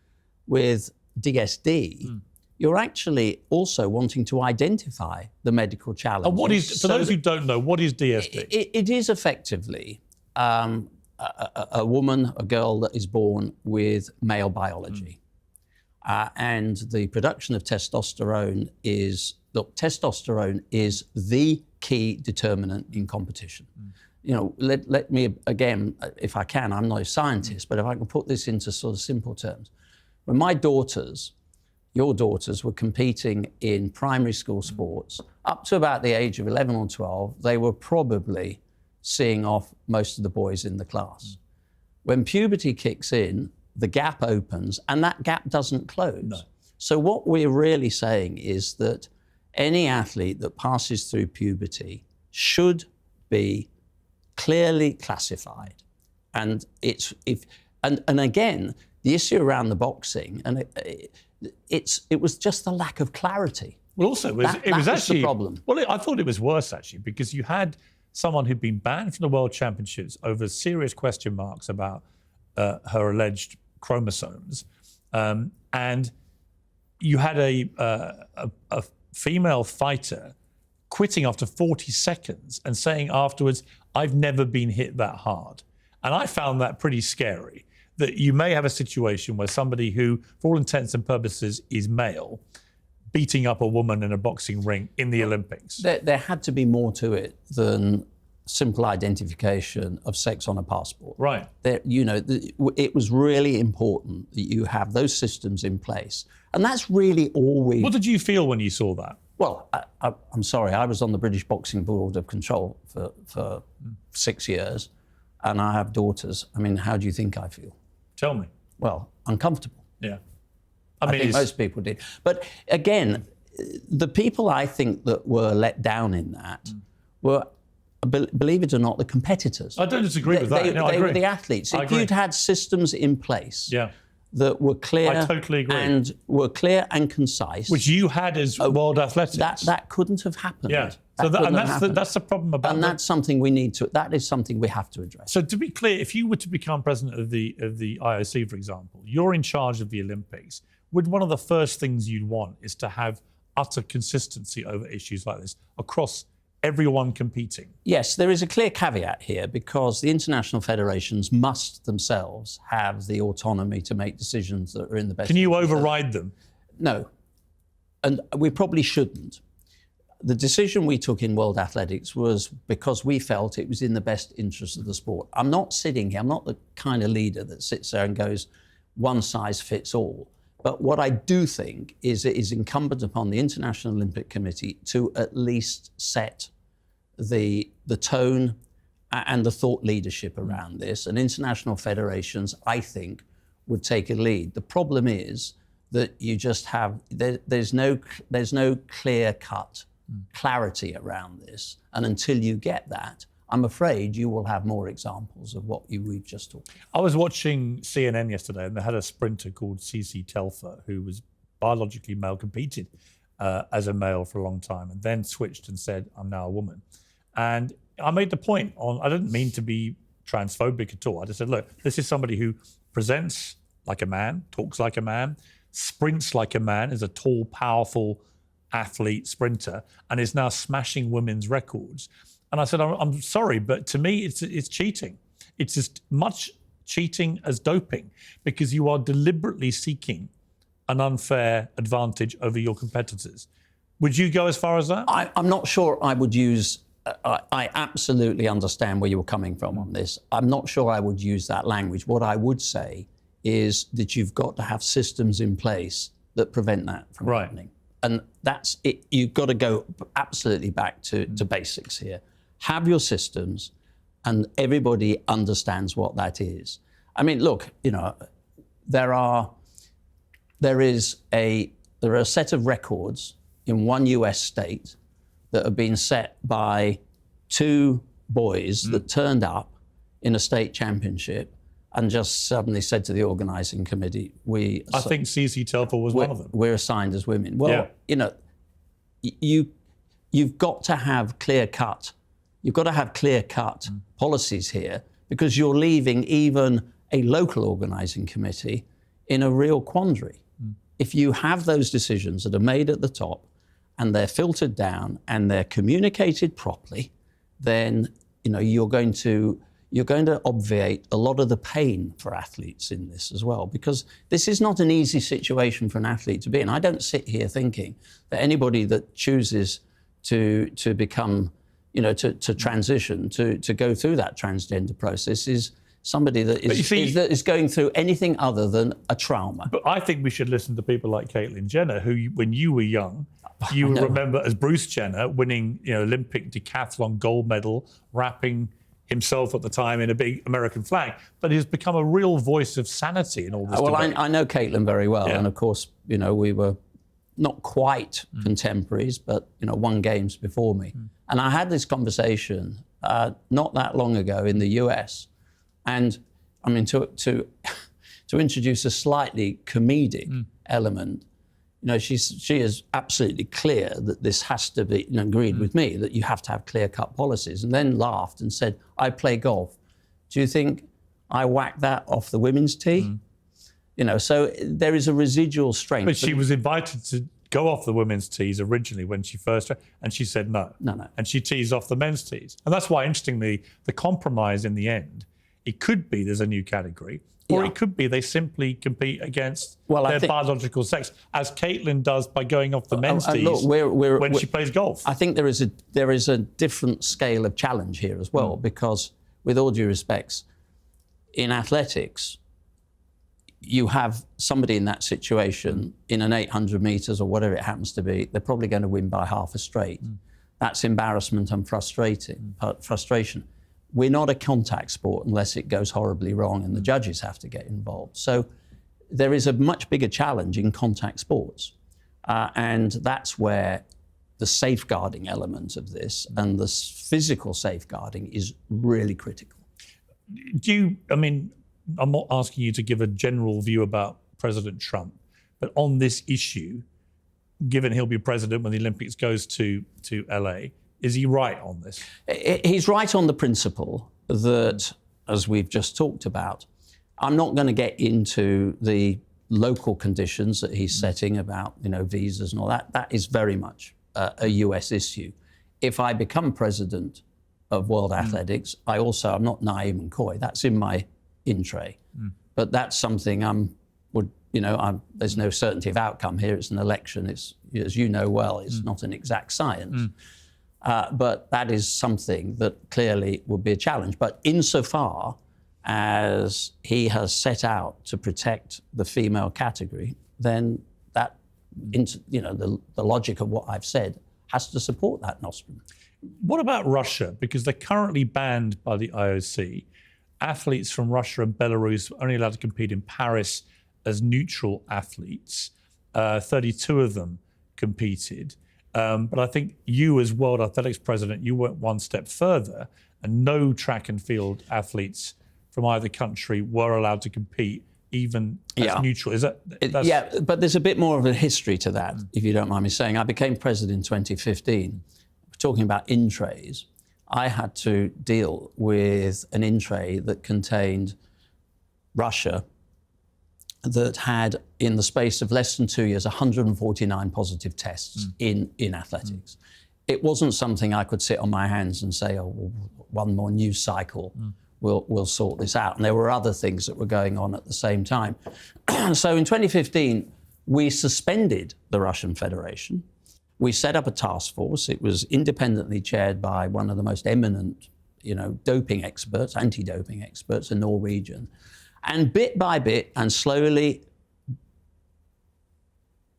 Speaker 6: with DSD, you're actually also wanting to identify the medical challenges.
Speaker 1: And what is, for those who don't know, what is DSD?
Speaker 6: It is effectively a woman, a girl that is born with male biology. And the production of testosterone is the key determinant in competition. You know, let me, again, if I can, I'm not a scientist, but if I can put this into sort of simple terms. When my daughters, your daughters, were competing in primary school sports, up to about the age of 11 or 12, they were probably seeing off most of the boys in the class. When puberty kicks in, the gap opens, and that gap doesn't close. No. So what we're really saying is that any athlete that passes through puberty should be clearly classified. And again, the issue around the boxing, and it was just the lack of clarity.
Speaker 1: Well, also, it was actually
Speaker 6: the problem.
Speaker 1: Well, I thought it was worse, actually, because you had someone who'd been banned from the World Championships over serious question marks about her alleged chromosomes, and you had a female fighter quitting after 40 seconds and saying afterwards, "I've never been hit that hard." And I found that pretty scary, that you may have a situation where somebody who, for all intents and purposes, is male, beating up a woman in a boxing ring in the Olympics.
Speaker 6: There had to be more to it than simple identification of sex on a passport.
Speaker 1: Right.
Speaker 6: There, you know, it was really important that you have those systems in place. And that's really all we...
Speaker 1: What did you feel when you saw that?
Speaker 6: Well, I'm sorry, I was on the British Boxing Board of Control for 6 years, and I have daughters. I mean, how do you think I feel?
Speaker 1: Tell me.
Speaker 6: Well, uncomfortable.
Speaker 1: Yeah.
Speaker 6: I think most people did. But again, the people I think that were let down in that were, believe it or not, the competitors.
Speaker 1: I don't disagree with that.
Speaker 6: They
Speaker 1: I agree.
Speaker 6: were the athletes. If you'd had systems in place that were clear,
Speaker 1: I totally agree.
Speaker 6: and were clear and concise,
Speaker 1: which you had as World Athletics,
Speaker 6: that couldn't have happened.
Speaker 1: Yeah. So that's the problem about
Speaker 6: and
Speaker 1: that.
Speaker 6: that's something we need to. That is something we have to address.
Speaker 1: So to be clear, if you were to become president of the IOC, for example, you're in charge of the Olympics. Would one of the first things you'd want is to have utter consistency over issues like this across everyone competing?
Speaker 6: Yes, there is a clear caveat here because the international federations must themselves have the autonomy to make decisions that are in the best.
Speaker 1: Can you override them?
Speaker 6: No, and we probably shouldn't. The decision we took in World Athletics was because we felt it was in the best interest of the sport. I'm not sitting here, I'm not the kind of leader that sits there and goes, one size fits all. But what I do think is it is incumbent upon the International Olympic Committee to at least set the tone and the thought leadership around this. And international federations, I think, would take a lead. The problem is that you just have, there's no clear-cut clarity around this. And until you get that, I'm afraid you will have more examples of what we've just talked about.
Speaker 1: I was watching CNN yesterday, and they had a sprinter called CC Telfer, who was biologically male, competed as a male for a long time, and then switched and said, I'm now a woman. And I made the point I didn't mean to be transphobic at all. I just said, look, this is somebody who presents like a man, talks like a man, sprints like a man, is a tall, powerful athlete sprinter, and is now smashing women's records. And I said, I'm sorry, but to me, it's cheating. It's as much cheating as doping, because you are deliberately seeking an unfair advantage over your competitors. Would you go as far as that?
Speaker 6: I'm not sure I would use... I absolutely understand where you're coming from on this. I'm not sure I would use that language. What I would say is that you've got to have systems in place that prevent that from happening. And that's it. You've got to go absolutely back to basics here. Have your systems, and everybody understands what that is. I mean, look, you know, there are a set of records in one US state that have been set by two boys that turned up in a state championship and just suddenly said to the organising committee, I think
Speaker 1: CC Telfer was one of them.
Speaker 6: We're assigned as women. Well, you know, you've got to have clear-cut policies here, because you're leaving even a local organising committee in a real quandary. If you have those decisions that are made at the top and they're filtered down and they're communicated properly, then you're going to obviate a lot of the pain for athletes in this as well, because this is not an easy situation for an athlete to be in. I don't sit here thinking that anybody that chooses to become, to transition, to go through that transgender process is somebody that is going through anything other than a trauma.
Speaker 1: But I think we should listen to people like Caitlyn Jenner, who, when you were young, you would remember as Bruce Jenner winning, Olympic decathlon gold medal, wrapping himself at the time in a big American flag, but he's become a real voice of sanity in all this debate.
Speaker 6: I know Caitlyn very well, and of course, we were not quite contemporaries, but won games before me. And I had this conversation not that long ago in the US, and I mean to introduce a slightly comedic element. She is absolutely clear that this has to be, agreed with me, that you have to have clear-cut policies, and then laughed and said, I play golf. Do you think I whacked that off the women's tee? So there is a residual strength.
Speaker 1: But she was invited to go off the women's tees originally when she first, and she said no.
Speaker 6: No.
Speaker 1: And she tees off the men's tees. And that's why, interestingly, the compromise in the end it could be there's a new category, or it could be they simply compete against their biological sex, as Caitlin does by going off the men's tees when she plays golf.
Speaker 6: I think there is a different scale of challenge here as well, because with all due respects, in athletics, you have somebody in that situation in an 800 metres or whatever it happens to be, they're probably going to win by half a straight. That's embarrassment and frustration. We're not a contact sport unless it goes horribly wrong and the judges have to get involved. So there is a much bigger challenge in contact sports. And that's where the safeguarding element of this and the physical safeguarding is really critical.
Speaker 1: I'm not asking you to give a general view about President Trump, but on this issue, given he'll be president when the Olympics goes to LA, is he right on this?
Speaker 6: He's right on the principle that, as we've just talked about, I'm not going to get into the local conditions that he's setting about, visas and all that. That is very much a US issue. If I become president of World Athletics, I'm not naive and coy. That's in my in tray. But that's something there's no certainty of outcome here. It's an election. It's, as you know well, it's not an exact science. But that is something that clearly would be a challenge. But insofar as he has set out to protect the female category, then that, the logic of what I've said has to support that nostrum.
Speaker 1: What about Russia? Because they're currently banned by the IOC. Athletes from Russia and Belarus are only allowed to compete in Paris as neutral athletes. 32 of them competed. But I think you, as World Athletics President, you went one step further, and no track and field athletes from either country were allowed to compete, even as neutral. Is that?
Speaker 6: Yeah, but there's a bit more of a history to that, if you don't mind me saying. I became president in 2015. We're talking about in-trays. I had to deal with an in-tray that contained Russia that had, in the space of less than 2 years, 149 positive tests in athletics. It wasn't something I could sit on my hands and say, one more news cycle, we'll sort this out. And there were other things that were going on at the same time. So in 2015, we suspended the Russian Federation. We set up a task force. It was independently chaired by one of the most eminent, doping experts, anti-doping experts, a Norwegian. And bit by bit, and slowly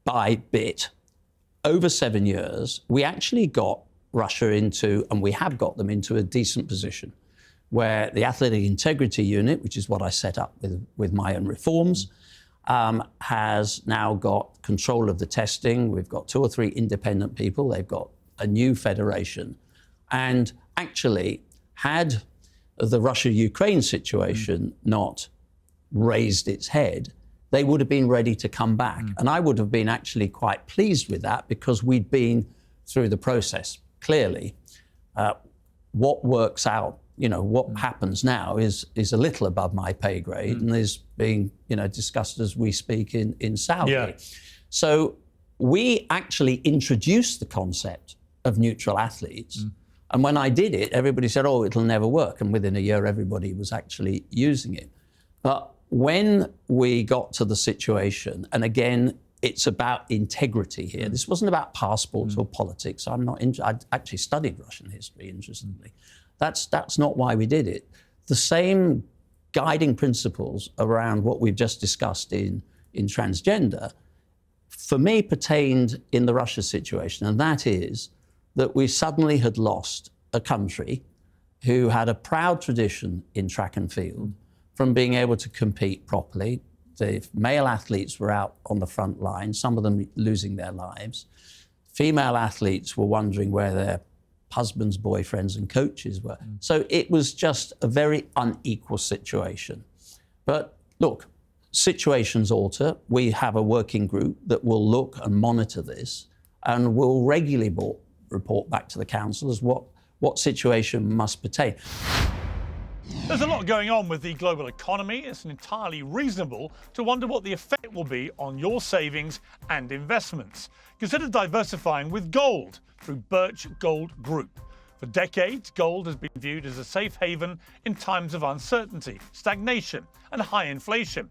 Speaker 6: by bit, over 7 years, we actually got Russia into, and we have got them into, a decent position where the Athletic Integrity Unit, which is what I set up with my own reforms, has now got control of the testing. We've got 2 or 3 independent people. They've got a new federation. And actually, had the Russia-Ukraine situation not raised its head, they would have been ready to come back. And I would have been actually quite pleased with that, because we'd been through the process. Clearly, what works out, what happens now is a little above my pay grade and is being, discussed as we speak in Saudi. Yeah. So we actually introduced the concept of neutral athletes. And when I did it, everybody said, it'll never work. And within a year, everybody was actually using it. But when we got to the situation, and again, it's about integrity here. This wasn't about passports or politics. I actually studied Russian history, interestingly. That's not why we did it. The same guiding principles around what we've just discussed in transgender, for me, pertained in the Russia situation, and that is that we suddenly had lost a country who had a proud tradition in track and field from being able to compete properly. The male athletes were out on the front line, some of them losing their lives. Female athletes were wondering where their husbands, boyfriends, and coaches were. So it was just a very unequal situation. But look, situations alter. We have a working group that will look and monitor this and will regularly report back to the council as what situation must pertain.
Speaker 1: There's a lot going on with the global economy. It's entirely reasonable to wonder what the effect will be on your savings and investments. Consider diversifying with gold through Birch Gold Group. For decades, gold has been viewed as a safe haven in times of uncertainty, stagnation, and high inflation.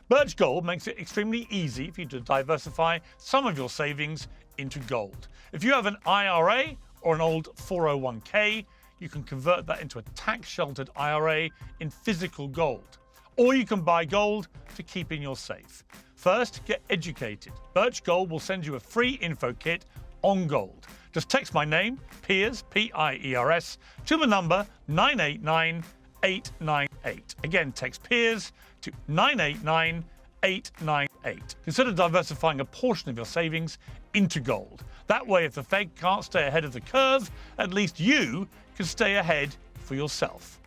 Speaker 1: Birch Gold makes it extremely easy for you to diversify some of your savings into gold. If you have an IRA or an old 401k, you can convert that into a tax-sheltered IRA in physical gold. Or you can buy gold to keep in your safe. First, get educated. Birch Gold will send you a free info kit on gold. Just text my name, Piers, P-I-E-R-S, to the number 989898. Again, text Piers to 989898. Consider diversifying a portion of your savings into gold. That way, if the Fed can't stay ahead of the curve, at least you can stay ahead for yourself.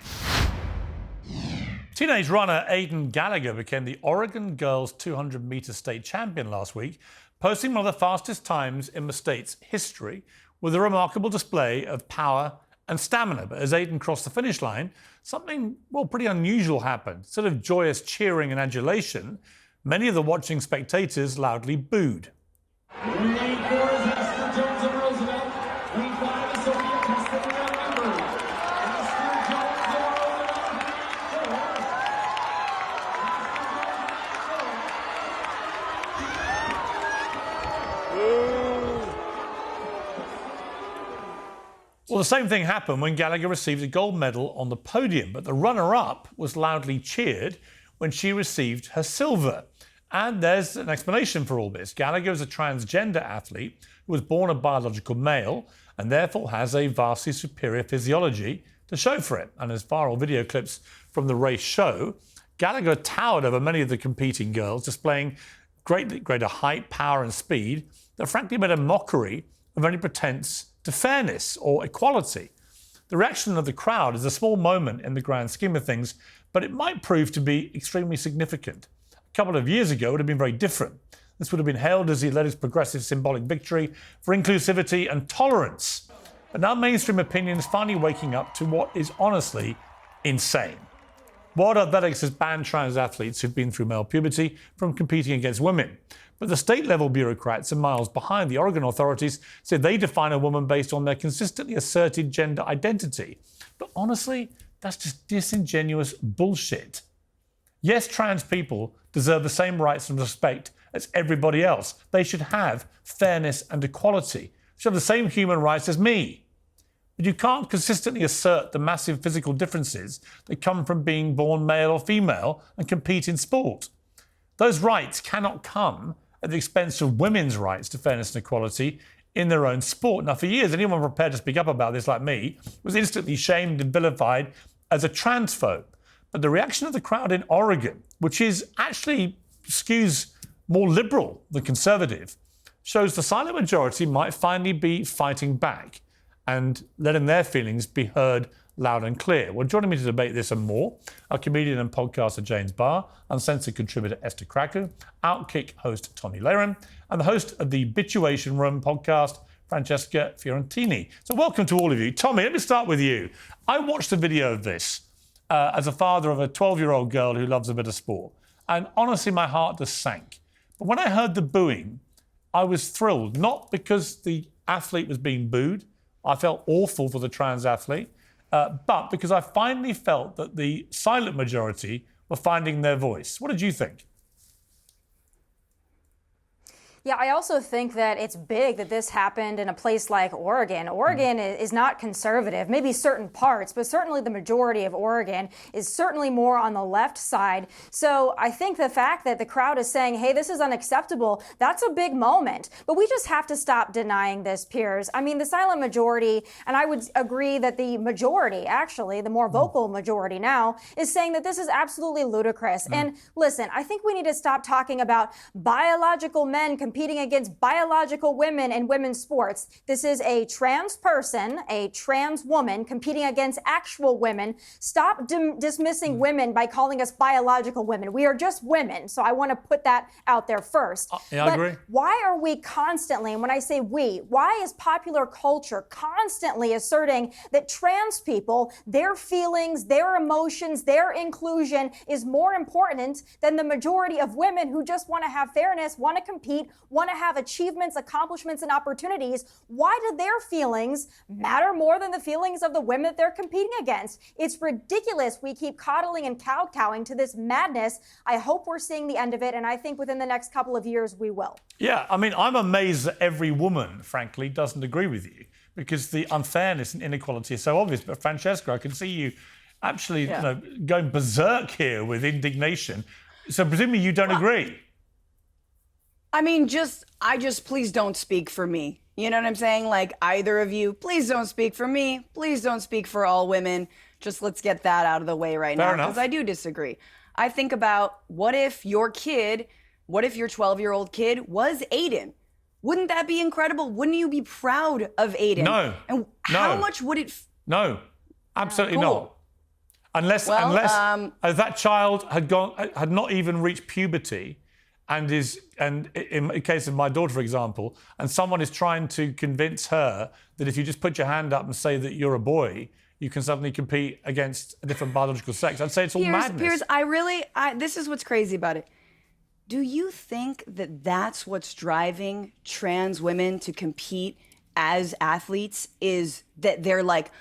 Speaker 1: Teenage runner Aidan Gallagher became the Oregon girls 200-meter state champion last week, posting one of the fastest times in the state's history with a remarkable display of power and stamina. But as Aidan crossed the finish line, something, well, pretty unusual happened. Instead of joyous cheering and adulation, many of the watching spectators loudly booed. Well, the same thing happened when Gallagher received a gold medal on the podium, but the runner-up was loudly cheered when she received her silver. And there's an explanation for all this. Gallagher is a transgender athlete who was born a biological male and therefore has a vastly superior physiology to show for it. And as viral video clips from the race show, Gallagher towered over many of the competing girls, displaying greater height, power and speed that frankly made a mockery of any pretense to fairness or equality. The reaction of the crowd is a small moment in the grand scheme of things, but it might prove to be extremely significant. A couple of years ago, it would have been very different. This would have been hailed as he led his progressive symbolic victory for inclusivity and tolerance. But now mainstream opinion is finally waking up to what is honestly insane. World Athletics has banned trans athletes who've been through male puberty from competing against women. But the state-level bureaucrats are miles behind. The Oregon authorities said they define a woman based on their consistently asserted gender identity. But honestly, that's just disingenuous bullshit. Yes, trans people deserve the same rights and respect as everybody else. They should have fairness and equality. They should have the same human rights as me. But you can't consistently assert the massive physical differences that come from being born male or female and compete in sport. Those rights cannot come at the expense of women's rights to fairness and equality in their own sport. Now, for years, anyone prepared to speak up about this, like me, was instantly shamed and vilified as a transphobe. But the reaction of the crowd in Oregon, which is actually skews more liberal than conservative, shows the silent majority might finally be fighting back and letting their feelings be heard loud and clear. Well, joining me to debate this and more are comedian and podcaster James Barr, Uncensored contributor Esther Krakow, Outkick host Tommy Lahren, and the host of the Bituation Room podcast, Francesca Fiorentini. So welcome to all of you. Tommy, let me start with you. I watched a video of this as a father of a 12-year-old girl who loves a bit of sport, and honestly, my heart just sank. But when I heard the booing, I was thrilled, not because the athlete was being booed. I felt awful for the trans athlete. But because I finally felt that the silent majority were finding their voice. What did you think?
Speaker 7: Yeah, I also think that it's big that this happened in a place like Oregon. Oregon is not conservative, maybe certain parts, but certainly the majority of Oregon is certainly more on the left side. So I think the fact that the crowd is saying, hey, this is unacceptable, that's a big moment. But we just have to stop denying this, Piers. I mean, the silent majority, and I would agree that the majority, actually, the more vocal majority now, is saying that this is absolutely ludicrous. And listen, I think we need to stop talking about biological men competing against biological women in women's sports. This is a trans person, a trans woman competing against actual women. Stop dismissing women by calling us biological women. We are just women. So I want to put that out there first.
Speaker 1: Yeah, I agree.
Speaker 7: Why are we constantly, and when I say we, why is popular culture constantly asserting that trans people, their feelings, their emotions, their inclusion is more important than the majority of women who just want to have fairness, want to compete, want to have achievements, accomplishments, and opportunities. Why do their feelings matter more than the feelings of the women that they're competing against? It's ridiculous. We keep coddling and kowtowing to this madness. I hope we're seeing the end of it, and I think within the next couple of years we will.
Speaker 1: Yeah, I mean, I'm amazed that every woman, frankly, doesn't agree with you, because the unfairness and inequality is so obvious. But Francesca, I can see you actually going berserk here with indignation. So presumably you don't agree.
Speaker 8: I mean, I just please don't speak for me. You know what I'm saying? Like, either of you, please don't speak for me. Please don't speak for all women. Just let's get that out of the way right now, because I do disagree. I think about, what if your 12-year-old kid was Aiden? Wouldn't that be incredible? Wouldn't you be proud of Aiden?
Speaker 1: No.
Speaker 8: And how much would it...
Speaker 1: No, absolutely not. Unless that child had not even reached puberty, and in the case of my daughter, for example, and someone is trying to convince her that if you just put your hand up and say that you're a boy, you can suddenly compete against a different biological sex. I'd say it's all madness.
Speaker 8: Piers, this is what's crazy about it. Do you think that that's what's driving trans women to compete as athletes, is that they're like,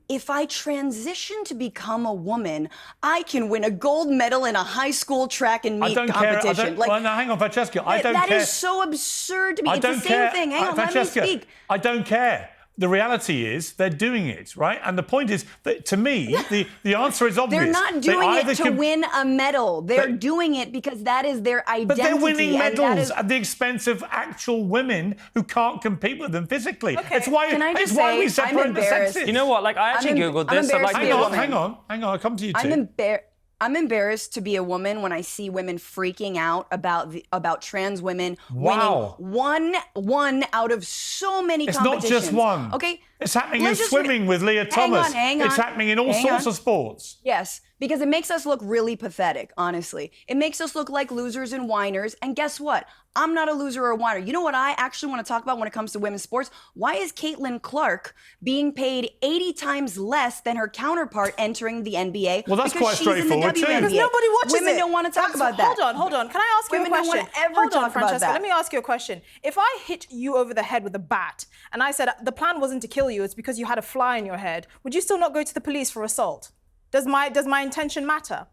Speaker 8: if I transition to become a woman, I can win a gold medal in a high school track and meet competition.
Speaker 1: Well, no, hang on, Francesca. I don't care.
Speaker 8: That is so absurd to me. It's the same thing. Hang on, let me speak.
Speaker 1: I don't care. The reality is they're doing it, right? And the point is that, to me, the answer is obvious.
Speaker 8: They're not doing it to win a medal. They're doing it because that is their identity.
Speaker 1: But they're winning medals at the expense of actual women who can't compete with them physically.
Speaker 8: Okay.
Speaker 1: It's why we separate the sexes.
Speaker 9: You know what? Like, I actually Googled this.
Speaker 1: Hang on. I'll come to you too.
Speaker 8: I'm embarrassed to be a woman when I see women freaking out about trans women winning one out of so many competitions.
Speaker 1: It's not just one.
Speaker 8: Okay,
Speaker 1: it's happening in swimming with Leah Thomas.
Speaker 8: Hang on.
Speaker 1: It's happening in all sorts of sports.
Speaker 8: Yes, because it makes us look really pathetic, honestly. It makes us look like losers and whiners. And guess what? I'm not a loser or a whiner. You know what I actually want to talk about when it comes to women's sports? Why is Caitlin Clark being paid 80 times less than her counterpart entering the NBA?
Speaker 1: Well, that's quite straightforward too.
Speaker 10: Because nobody watches
Speaker 8: Women don't want to talk about that.
Speaker 10: Hold on. Can I ask you a question?
Speaker 8: Women don't ever
Speaker 10: hold
Speaker 8: talk
Speaker 10: on, Francesca.
Speaker 8: about that.
Speaker 10: Let me ask you a question. If I hit you over the head with a bat and I said the plan wasn't to kill you, it's because you had a fly in your head, would you still not go to the police for assault? Does my intention matter?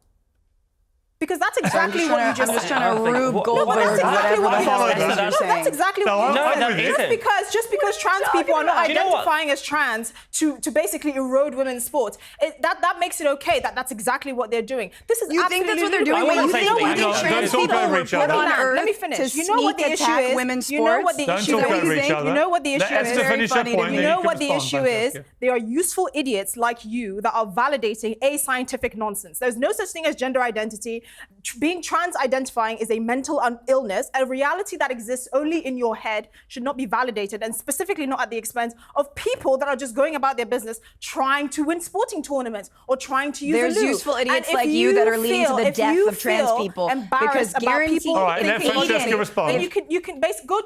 Speaker 10: Because that's exactly what you just said.
Speaker 8: I'm just trying to Rube Goldberg.
Speaker 10: That's exactly what
Speaker 8: you're saying.
Speaker 10: That's exactly what you're saying. Just because trans people are not identifying as trans to basically erode women's sports, that makes it okay. That's exactly what they're doing. This is
Speaker 8: you think that's what they're doing?
Speaker 10: You
Speaker 8: think we think trans people were put on earth
Speaker 10: Let me finish.
Speaker 8: You know what the issue is? Women's sports?
Speaker 10: You know what the issue is? You know what the issue is? You know what the issue is? They are useful idiots like you that are validating ascientific nonsense. There's no such thing as gender identity. Being trans-identifying is a mental illness, a reality that exists only in your head, should not be validated, and specifically not at the expense of people that are just going about their business trying to win sporting tournaments or trying to use
Speaker 8: There's useful idiots like you that are leading to the death of trans people.
Speaker 10: Because guaranteed,
Speaker 1: all right, let Francesca respond.
Speaker 10: You can basically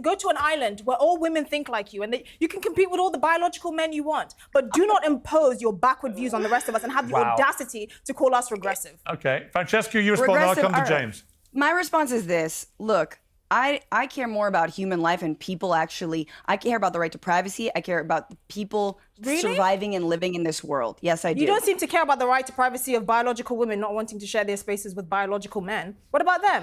Speaker 10: go to an island where all women think like you, and you can compete with all the biological men you want, but do not impose your backward views on the rest of us and have the audacity to call us regressive.
Speaker 1: Okay, Francesca, you respond. I'll come to James.
Speaker 8: My response is this. Look, I care more about human life and people actually. I care about the right to privacy. I care about people surviving and living in this world. Yes, I do.
Speaker 10: You don't seem to care about the right to privacy of biological women not wanting to share their spaces with biological men. What about them?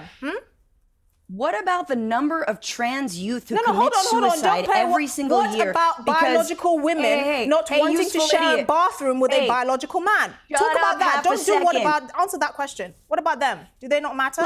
Speaker 8: What about the number of trans youth who commit suicide every single year?
Speaker 10: What about biological women not wanting to share a bathroom with a biological man? Talk about that. Don't do what about. Answer that question. What about them? Do they not matter?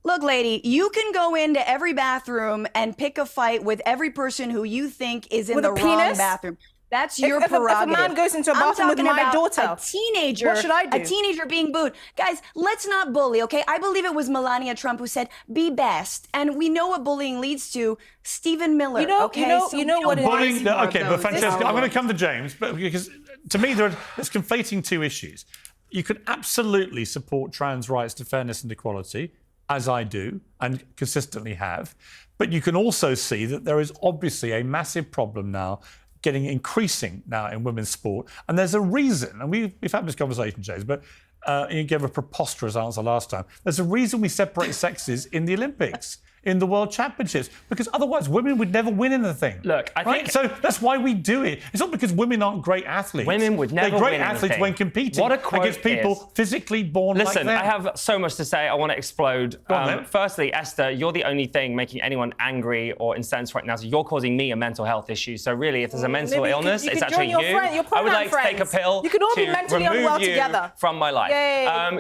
Speaker 8: Look, lady, you can go into every bathroom and pick a fight with every person who you think is in the wrong bathroom. That's your prerogative.
Speaker 10: If a man goes into a bathroom with my daughter,
Speaker 8: a teenager,
Speaker 10: what should I do?
Speaker 8: A teenager being booed. Guys, let's not bully, okay? I believe it was Melania Trump who said, be best. And we know what bullying leads to. Stephen Miller,
Speaker 10: you know what
Speaker 1: bullying, it is. Okay, but Francesca, I'm going to come to James, but because to me, there's conflating two issues. You can absolutely support trans rights to fairness and equality, as I do and consistently have. But you can also see that there is obviously a massive problem now increasing now in women's sport. And there's a reason, and we've had this conversation, James, but you gave a preposterous answer last time. There's a reason we separate sexes in the Olympics. in the World Championships, because otherwise women would never win anything.
Speaker 9: Look, I think...
Speaker 1: So that's why we do it. It's not because women aren't great athletes.
Speaker 9: Women would never win
Speaker 1: They're great athletes
Speaker 9: anything.
Speaker 1: when competing against people physically born like them.
Speaker 9: Listen, I have so much to say. I want to explode. Firstly, Esther, you're the only thing making anyone angry or incensed right now. So you're causing me a mental health issue. So really, if there's a mental illness, it's actually you. I would like to take a pill
Speaker 10: you can all be mentally unwell together
Speaker 9: from my life.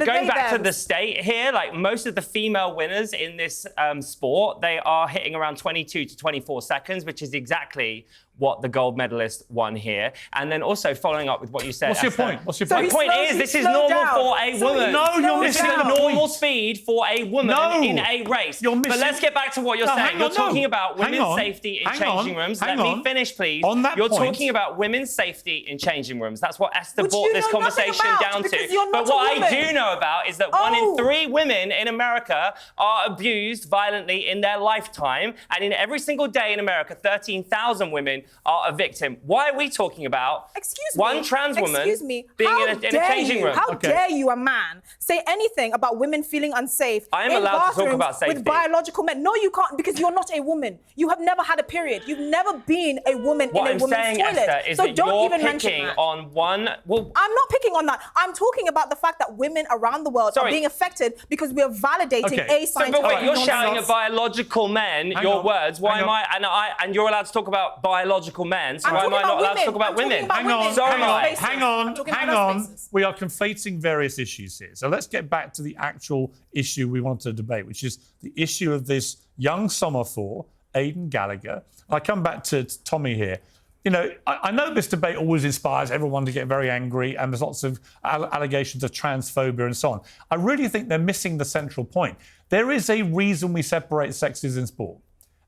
Speaker 10: Going
Speaker 9: back to the state here, like most of the female winners in this sport, they are hitting around 22 to 24 seconds, which is exactly what the gold medalist won here. And then also following up with what you said,
Speaker 1: What's your point?
Speaker 9: My point is, this is normal for a woman.
Speaker 1: No, you're
Speaker 9: missing the normal speed for a woman in a race. But let's get back to what you're saying. You're talking about women's safety in changing rooms. Let me finish, please.
Speaker 1: On that
Speaker 9: you're
Speaker 1: point,
Speaker 9: talking about women's safety in changing rooms. That's what Esther brought this conversation down to.
Speaker 10: But
Speaker 9: what I do know about is that 1 in 3 women in America are abused violently in their lifetime. And in every single day in America, 13,000 women are a victim. Why are we talking about one trans woman being in a changing room?
Speaker 10: How dare you, a man, say anything about women feeling unsafe
Speaker 9: I am allowed to talk about safety
Speaker 10: with biological men? No, you can't, because you're not a woman. You have never had a period. You've never been a woman in a woman's toilet.
Speaker 9: What I'm saying, Esther, is that you're picking on one... Well,
Speaker 10: I'm not picking on that. I'm talking about the fact that women around the world are being affected because we are validating a scientific...
Speaker 9: But wait, you're shouting at biological men, your words. Why am I... And you're allowed to talk about biological men, so why am I not allowed to talk about women?
Speaker 1: Hang on. We are conflating various issues here. So let's get back to the actual issue we want to debate, which is the issue of this young sophomore, Aidan Gallagher. I come back to Tommy here. You know, I know this debate always inspires everyone to get very angry, and there's lots of allegations of transphobia and so on. I really think they're missing the central point. There is a reason we separate sexes in sport.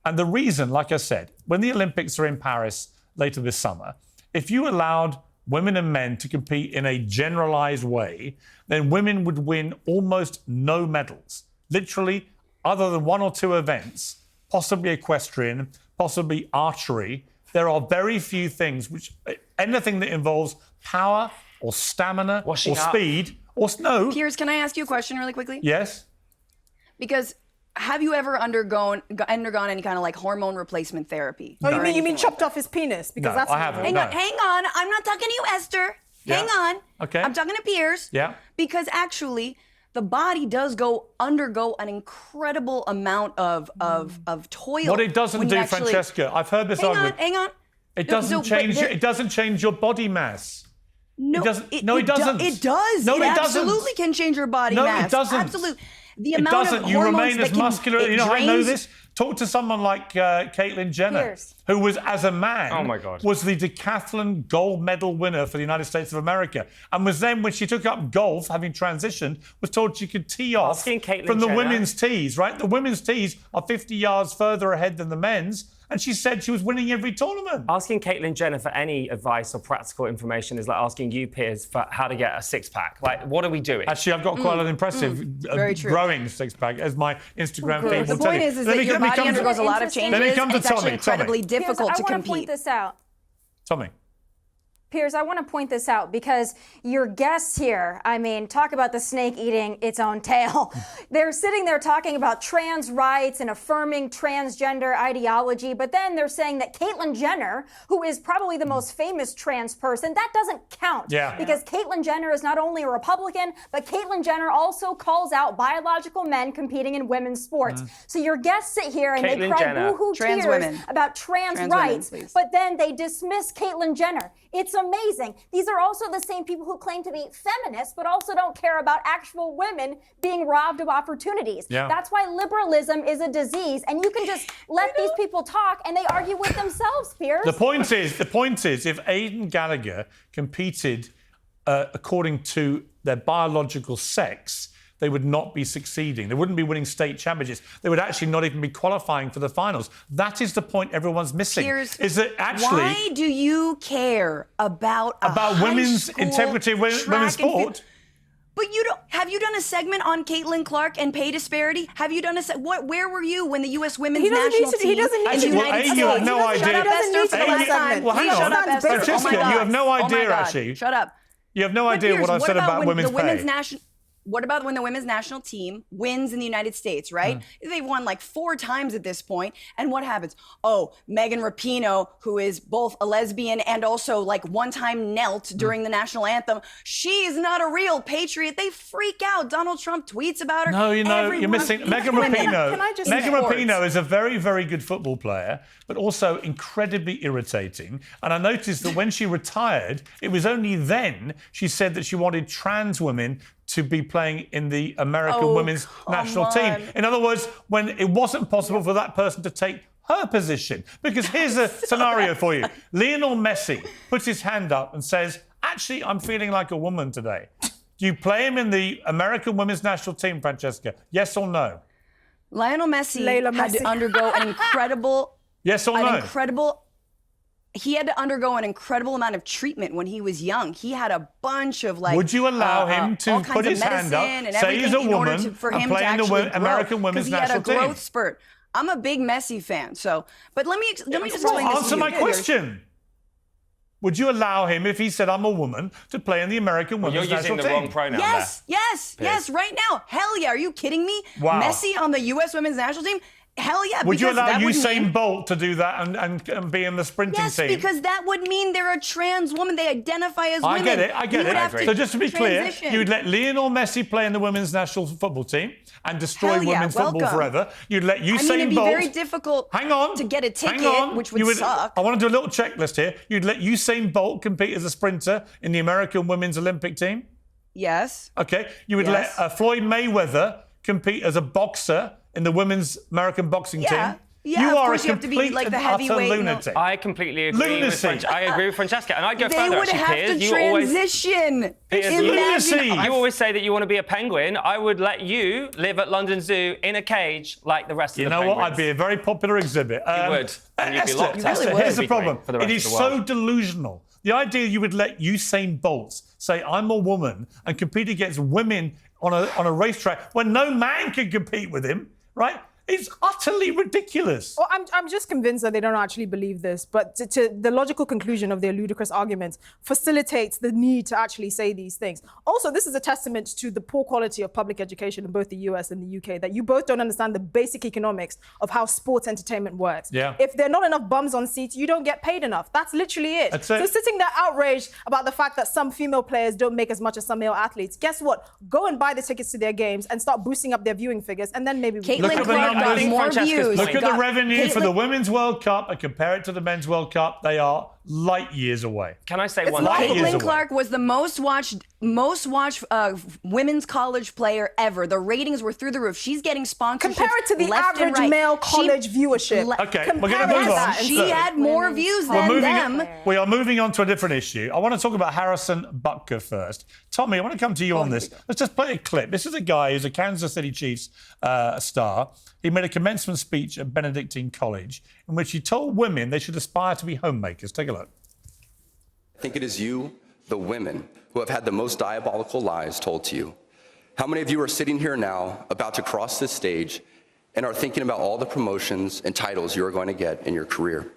Speaker 1: And the reason, like I said, when the Olympics are in Paris later this summer, if you allowed women and men to compete in a generalised way, then women would win almost no medals. Literally, other than 1 or 2 events, possibly equestrian, possibly archery, there are very few things which, anything that involves power or stamina or speed or snow.
Speaker 8: Piers, can I ask you a question really quickly?
Speaker 1: Yes.
Speaker 8: Because have you ever undergone any kind of like hormone replacement therapy?
Speaker 10: Oh, you mean chopped off his penis? Because that's
Speaker 1: I haven't.
Speaker 8: Hang on. I'm not talking to you, Esther. Hang on.
Speaker 1: Okay.
Speaker 8: I'm talking to Piers.
Speaker 1: Yeah.
Speaker 8: Because actually, the body does undergo an incredible amount of toil.
Speaker 1: What it doesn't do, Francesca, I've heard this argument.
Speaker 8: Hang on.
Speaker 1: It doesn't change your body mass.
Speaker 8: No,
Speaker 1: it doesn't.
Speaker 8: It
Speaker 1: No,
Speaker 8: does.
Speaker 1: it doesn't.
Speaker 8: Absolutely can change your body mass.
Speaker 1: No, it doesn't.
Speaker 8: Absolutely. The
Speaker 1: It
Speaker 8: amount
Speaker 1: doesn't.
Speaker 8: of
Speaker 1: You
Speaker 8: hormones
Speaker 1: remain as
Speaker 8: that
Speaker 1: muscular. You know how I know
Speaker 8: drains-
Speaker 1: this? Talk to someone like Caitlyn Jenner, who was, as a man, was the decathlon gold medal winner for the United States of America, and was then, when she took up golf, having transitioned, was told she could tee off from the women's tees. Right, the women's tees are 50 yards further ahead than the men's. And she said she was winning every tournament.
Speaker 9: Asking Caitlyn Jenner for any advice or practical information is like asking you, Piers, for how to get a six-pack. Like, what are we doing?
Speaker 1: Actually, I've got quite an impressive growing six-pack, as my Instagram feed will tell you.
Speaker 8: The point is that your body undergoes a lot of changes.
Speaker 1: Let me come to
Speaker 8: it's actually incredibly difficult to compete.
Speaker 7: I want to point this out.
Speaker 1: Tommy.
Speaker 7: Piers, I want to point this out because your guests here, I mean, talk about the snake eating its own tail. They're sitting there talking about trans rights and affirming transgender ideology, but then they're saying that Caitlyn Jenner, who is probably the most famous trans person, that doesn't count. Because Caitlyn Jenner is not only a Republican, but Caitlyn Jenner also calls out biological men competing in women's sports. So your guests sit here and they cry boo-hoo tears about trans rights, but then they dismiss Caitlyn Jenner. It's amazing. These are also the same people who claim to be feminists, but also don't care about actual women being robbed of opportunities. That's why liberalism is a disease, and you can just let these people talk, and they argue with themselves, Piers.
Speaker 1: The point is, if Aidan Gallagher competed according to their biological sex, they would not be succeeding. They wouldn't be winning state championships. They would actually not even be qualifying for the finals. That is the point everyone's missing.
Speaker 8: Piers,
Speaker 1: is that actually...
Speaker 8: Why do you care about
Speaker 1: women's integrity in women's sport?
Speaker 8: But have you done a segment on Caitlin Clark and pay disparity? Have you done where were you when the U.S. women's national team
Speaker 10: he doesn't need
Speaker 8: in the United States?
Speaker 1: You have no idea.
Speaker 8: Shut up, Esther.
Speaker 1: Well, hang on.
Speaker 8: Shut up, Esther.
Speaker 1: Francesca, you have no idea, actually.
Speaker 8: Shut up.
Speaker 1: You have no idea what I've said about women's pay.
Speaker 8: what about when the women's national team wins in the United States, right? They've won like 4 times at this point. And what happens? Oh, Megan Rapinoe, who is both a lesbian and also like one time knelt during the national anthem. She is not a real patriot. They freak out. Donald Trump tweets about her.
Speaker 1: No, you're missing Megan Rapinoe.
Speaker 10: Can I just
Speaker 1: Megan Rapinoe is a very, very good football player, but also incredibly irritating. And I noticed that when she retired, it was only then she said that she wanted trans women to be playing in the American women's national team. In other words, when it wasn't possible for that person to take her position. Because here's a scenario for you. Lionel Messi puts his hand up and says, actually, I'm feeling like a woman today. Do you play him in the American women's national team, Francesca? Yes or no?
Speaker 8: Lionel Messi had to undergo an incredible...
Speaker 1: Yes or no?
Speaker 8: He had to undergo an incredible amount of treatment when he was young. He had a bunch of like.
Speaker 1: Would you allow him to put his hand up, say he's a woman, and play in the American women's national team?
Speaker 8: He had a growth spurt. I'm a big Messi fan, so. But let me just explain this.
Speaker 1: Answer my question. Would you allow him, if he said, I'm a woman, to play in the American women's national team?
Speaker 9: You're using the wrong pronoun
Speaker 8: Yes, right now. Hell yeah, are you kidding me?
Speaker 1: Wow.
Speaker 8: Messi on the U.S. women's national team? Hell yeah.
Speaker 1: Would you allow Usain Bolt to do that and be in the sprinting team?
Speaker 8: Yes, because that would mean they're a trans woman. They identify as women.
Speaker 1: I get it. So just to be clear, you'd let Lionel Messi play in the women's national football team and destroy women's football forever. You'd let Usain Bolt...
Speaker 8: it'd be very difficult to get a ticket, which would suck.
Speaker 1: I want to do a little checklist here. You'd let Usain Bolt compete as a sprinter in the American women's Olympic team?
Speaker 8: Yes.
Speaker 1: Okay. You would let Floyd Mayweather compete as a boxer in the women's American boxing team?
Speaker 8: Yeah,
Speaker 1: you are a
Speaker 8: you have to be like the heavyweight
Speaker 1: lunatic.
Speaker 9: I completely agree with Francesca, and I'd go further.
Speaker 8: They would have to transition.
Speaker 9: You always say that you want to be a penguin. I would let you live at London Zoo in a cage like the rest of the penguins.
Speaker 1: You know what? I'd be a very popular exhibit.
Speaker 9: You would. And you'd be locked up.
Speaker 1: Here's the problem. It is so delusional. The idea you would let Usain Bolt say, I'm a woman, and compete against women on a racetrack when no man can compete with him, right? It's utterly ridiculous.
Speaker 10: Well, I'm just convinced that they don't actually believe this, but to the logical conclusion of their ludicrous arguments facilitates the need to actually say these things. Also, this is a testament to the poor quality of public education in both the US and the UK, that you both don't understand the basic economics of how sports entertainment works.
Speaker 1: Yeah.
Speaker 10: If there are not enough bums on seats, you don't get paid enough. That's literally it.
Speaker 1: That's
Speaker 10: so
Speaker 1: it.
Speaker 10: sitting there outraged about the fact that some female players don't make as much as some male athletes, guess what? Go and buy the tickets to their games and start boosting up their viewing figures, and then maybe...
Speaker 8: Caitlin Clark got more views.
Speaker 1: Look at the revenue for the Women's World Cup and compare it to the Men's World Cup. They are light years away.
Speaker 9: Can I say one thing?
Speaker 8: Caitlin Clark was the most watched women's college player ever. The ratings were through the roof. She's getting sponsorships.
Speaker 10: Compare it to the average male college viewership.
Speaker 1: Okay, we're going to move on.
Speaker 8: She had more views than them.
Speaker 1: We are moving on to a different issue. I want to talk about Harrison Butker first. Tommy, I want to come to you on this. Let's just play a clip. This is a guy who's a Kansas City Chiefs star. He made a commencement speech at Benedictine College in which he told women they should aspire to be homemakers. Take a look.
Speaker 11: I think it is you, the women, who have had the most diabolical lies told to you. How many of you are sitting here now, about to cross this stage, and are thinking about all the promotions and titles you are going to get in your career?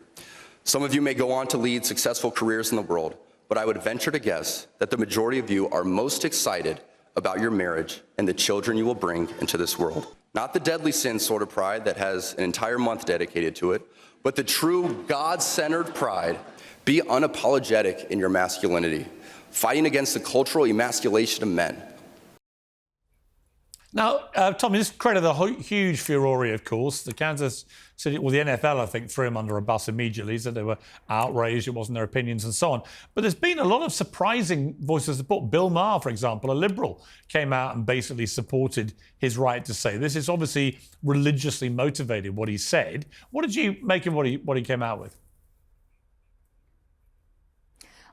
Speaker 11: Some of you may go on to lead successful careers in the world, but I would venture to guess that the majority of you are most excited about your marriage and the children you will bring into this world. Not the deadly sin sort of pride that has an entire month dedicated to it, but the true God-centered pride. Be unapologetic in your masculinity, fighting against the cultural emasculation of men.
Speaker 1: Now, Tommy, this created a huge furore, of course. The Kansas City, well, the NFL, I think, threw him under a bus immediately, said they were outraged, it wasn't their opinions and so on. But there's been a lot of surprising voices of support. Bill Maher, for example, a liberal, came out and basically supported his right to say this. It's obviously religiously motivated, what he said. What did you make of what he came out with?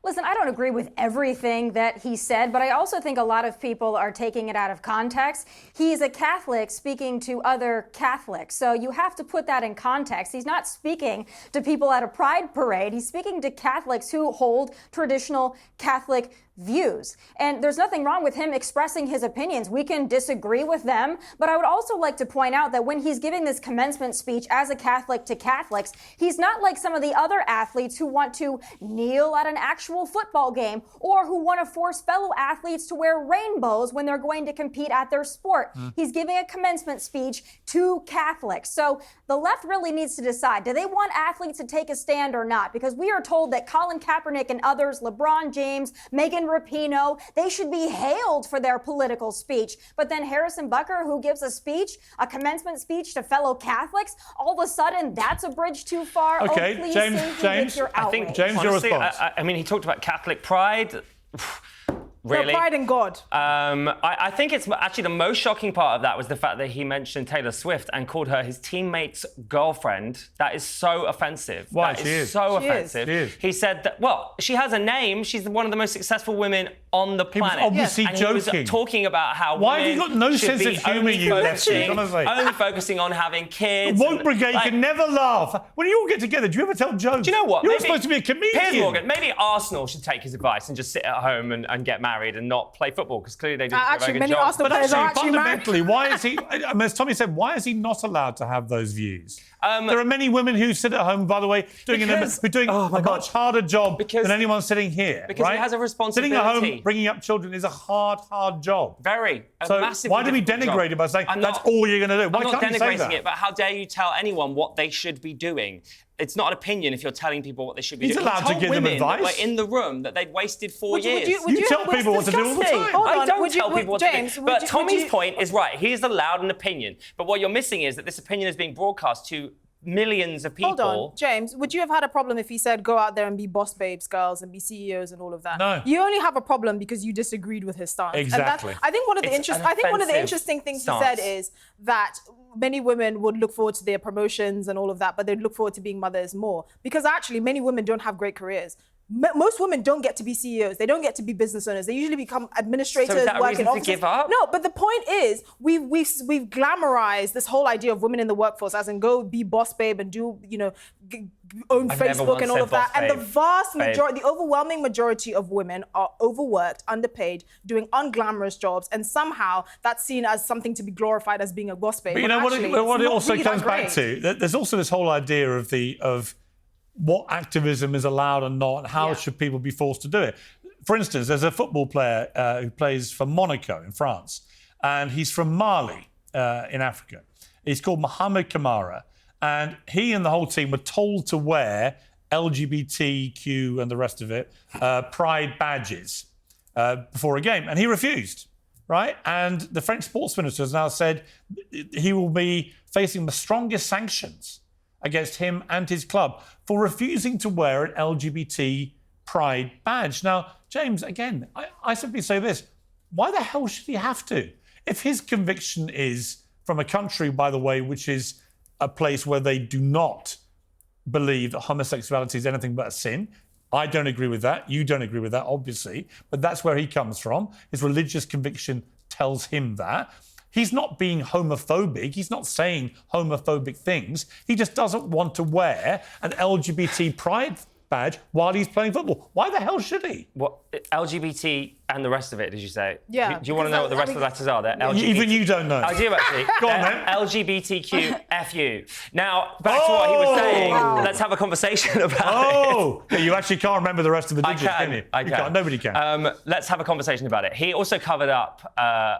Speaker 7: Listen, I don't agree with everything that he said, but I also think a lot of people are taking it out of context. He's a Catholic speaking to other Catholics, so you have to put that in context. He's not speaking to people at a pride parade. He's speaking to Catholics who hold traditional Catholic views. And there's nothing wrong with him expressing his opinions. We can disagree with them, but I would also like to point out that when he's giving this commencement speech as a Catholic to Catholics, he's not like some of the other athletes who want to kneel at an actual football game or who want to force fellow athletes to wear rainbows when they're going to compete at their sport. He's giving a commencement speech to Catholics. So the left really needs to decide, do they want athletes to take a stand or not? Because we are told that Colin Kaepernick and others, LeBron James, Megan Rapinoe, they should be hailed for their political speech. But then Harrison Butker, who gives a speech, a commencement speech to fellow Catholics, all of a sudden that's a bridge too far.
Speaker 1: Okay,
Speaker 7: please
Speaker 1: James,
Speaker 7: your
Speaker 9: I think,
Speaker 1: James,
Speaker 9: honestly,
Speaker 1: your response.
Speaker 9: I mean, he talked about Catholic pride. Really?
Speaker 10: No, pride in God.
Speaker 9: I think it's actually the most shocking part of that was the fact that he mentioned Taylor Swift and called her his teammate's girlfriend. That is so offensive.
Speaker 1: Why?
Speaker 9: That
Speaker 1: She is.
Speaker 9: so
Speaker 1: She
Speaker 9: offensive.
Speaker 1: is.
Speaker 9: He said that, well, she has a name. She's one of the most successful women on the planet.
Speaker 1: He was obviously
Speaker 9: and
Speaker 1: joking.
Speaker 9: He was talking about how
Speaker 1: Why have
Speaker 9: women
Speaker 1: you got no
Speaker 9: should
Speaker 1: sense
Speaker 9: be
Speaker 1: of humour,
Speaker 9: only
Speaker 1: you
Speaker 9: focusing,
Speaker 1: lefties, honestly?
Speaker 9: only focusing on having kids.
Speaker 1: The woke brigade can never laugh. When you all get together, do you ever tell jokes?
Speaker 9: Do you know what?
Speaker 1: You're
Speaker 9: Maybe
Speaker 1: supposed to be a comedian.
Speaker 9: Piers Morgan, maybe Arsenal should take his advice and just sit at home and get married and not play football, because clearly they do a very
Speaker 10: Actually,
Speaker 9: good
Speaker 10: many
Speaker 9: job.
Speaker 10: Arsenal
Speaker 1: But
Speaker 10: players are
Speaker 1: actually,
Speaker 10: actually married.
Speaker 1: fundamentally, why is he, I mean, as Tommy said, why is he not allowed to have those views? There are many women who sit at home, by the way, who are doing a much harder job than anyone sitting here.
Speaker 9: Because
Speaker 1: right?
Speaker 9: he has a responsibility.
Speaker 1: Sitting at home, bringing up children is a hard job.
Speaker 9: Very.
Speaker 1: So
Speaker 9: massively
Speaker 1: why do we
Speaker 9: difficult
Speaker 1: denigrate
Speaker 9: job.
Speaker 1: it by saying
Speaker 9: I'm
Speaker 1: that's
Speaker 9: not-
Speaker 1: all you're going to do? Why
Speaker 9: I'm not
Speaker 1: can't you say
Speaker 9: denigrating
Speaker 1: that?
Speaker 9: it, but how dare you tell anyone what they should be doing? It's not an opinion if you're telling people what they should be
Speaker 1: He's
Speaker 9: doing.
Speaker 1: allowed to give them
Speaker 9: women that
Speaker 1: advice.
Speaker 9: were in the room that they'd wasted 4 years.
Speaker 1: You tell people what to do all the time.
Speaker 10: Hold
Speaker 9: I
Speaker 10: on,
Speaker 9: don't tell people what
Speaker 10: James,
Speaker 9: to do.
Speaker 10: would
Speaker 9: But
Speaker 10: you-
Speaker 9: Tommy's point is right. He's allowed an opinion. But what you're missing is that this opinion is being broadcast to millions of people.
Speaker 10: Hold on, James, would you have had a problem if he said go out there and be boss babes, girls, and be CEOs and all of that?
Speaker 1: No.
Speaker 10: You only have a problem because you disagreed with his stance.
Speaker 1: Exactly.
Speaker 10: And I think one of the
Speaker 9: It's an
Speaker 10: interesting things
Speaker 9: offensive
Speaker 10: he said
Speaker 9: stance.
Speaker 10: is that many women would look forward to their promotions and all of that, but they'd look forward to being mothers more. Because actually, many women don't have great carears. Most women don't get to be CEOs. They don't get to be business owners. They usually become administrators,
Speaker 9: So is that a
Speaker 10: work
Speaker 9: reason
Speaker 10: in
Speaker 9: to
Speaker 10: offices.
Speaker 9: give up?
Speaker 10: No, but the point is, we've glamorized this whole idea of women in the workforce, as in go be boss babe and do, own
Speaker 9: I've never
Speaker 10: Facebook
Speaker 9: once
Speaker 10: and all
Speaker 9: said
Speaker 10: of that.
Speaker 9: boss
Speaker 10: And the
Speaker 9: babe.
Speaker 10: vast
Speaker 9: Babe.
Speaker 10: majority, the overwhelming majority of women are overworked, underpaid, doing unglamorous jobs, and somehow that's seen as something to be glorified as being a boss babe.
Speaker 1: But you
Speaker 10: when
Speaker 1: know what?
Speaker 10: actually,
Speaker 1: What
Speaker 10: it's
Speaker 1: it
Speaker 10: not
Speaker 1: also
Speaker 10: really
Speaker 1: comes
Speaker 10: that
Speaker 1: back
Speaker 10: great.
Speaker 1: to. There's also this whole idea of what activism is allowed and not, and how should people be forced to do it. For instance, there's a football player who plays for Monaco in France, and he's from Mali in Africa. He's called Mohamed Kamara, and he and the whole team were told to wear LGBTQ and the rest of it pride badges before a game, and he refused. Right? And the French sports minister has now said he will be facing the strongest sanctions against him and his club for refusing to wear an LGBT pride badge. Now, James, again, I simply say this. Why the hell should he have to? If his conviction is from a country, by the way, which is a place where they do not believe that homosexuality is anything but a sin, I don't agree with that. You don't agree with that, obviously. But that's where he comes from. His religious conviction tells him that. He's not being homophobic. He's not saying homophobic things. He just doesn't want to wear an LGBT pride badge while he's playing football. Why the hell should he?
Speaker 9: What, LGBT and the rest of it, did you say?
Speaker 10: Yeah,
Speaker 9: Do you want to know what the rest of the letters are? They're LGBT.
Speaker 1: Even you don't know.
Speaker 9: I do actually.
Speaker 1: Go on,
Speaker 9: They're
Speaker 1: then.
Speaker 9: LGBTQFU. Now, back to what he was saying.
Speaker 1: Wow.
Speaker 9: Let's have a conversation about it.
Speaker 1: Yeah, you actually can't remember the rest of the digits,
Speaker 9: I
Speaker 1: can you?
Speaker 9: I
Speaker 1: You
Speaker 9: can.
Speaker 1: can't. Nobody can.
Speaker 9: Let's have a conversation about it. He also covered up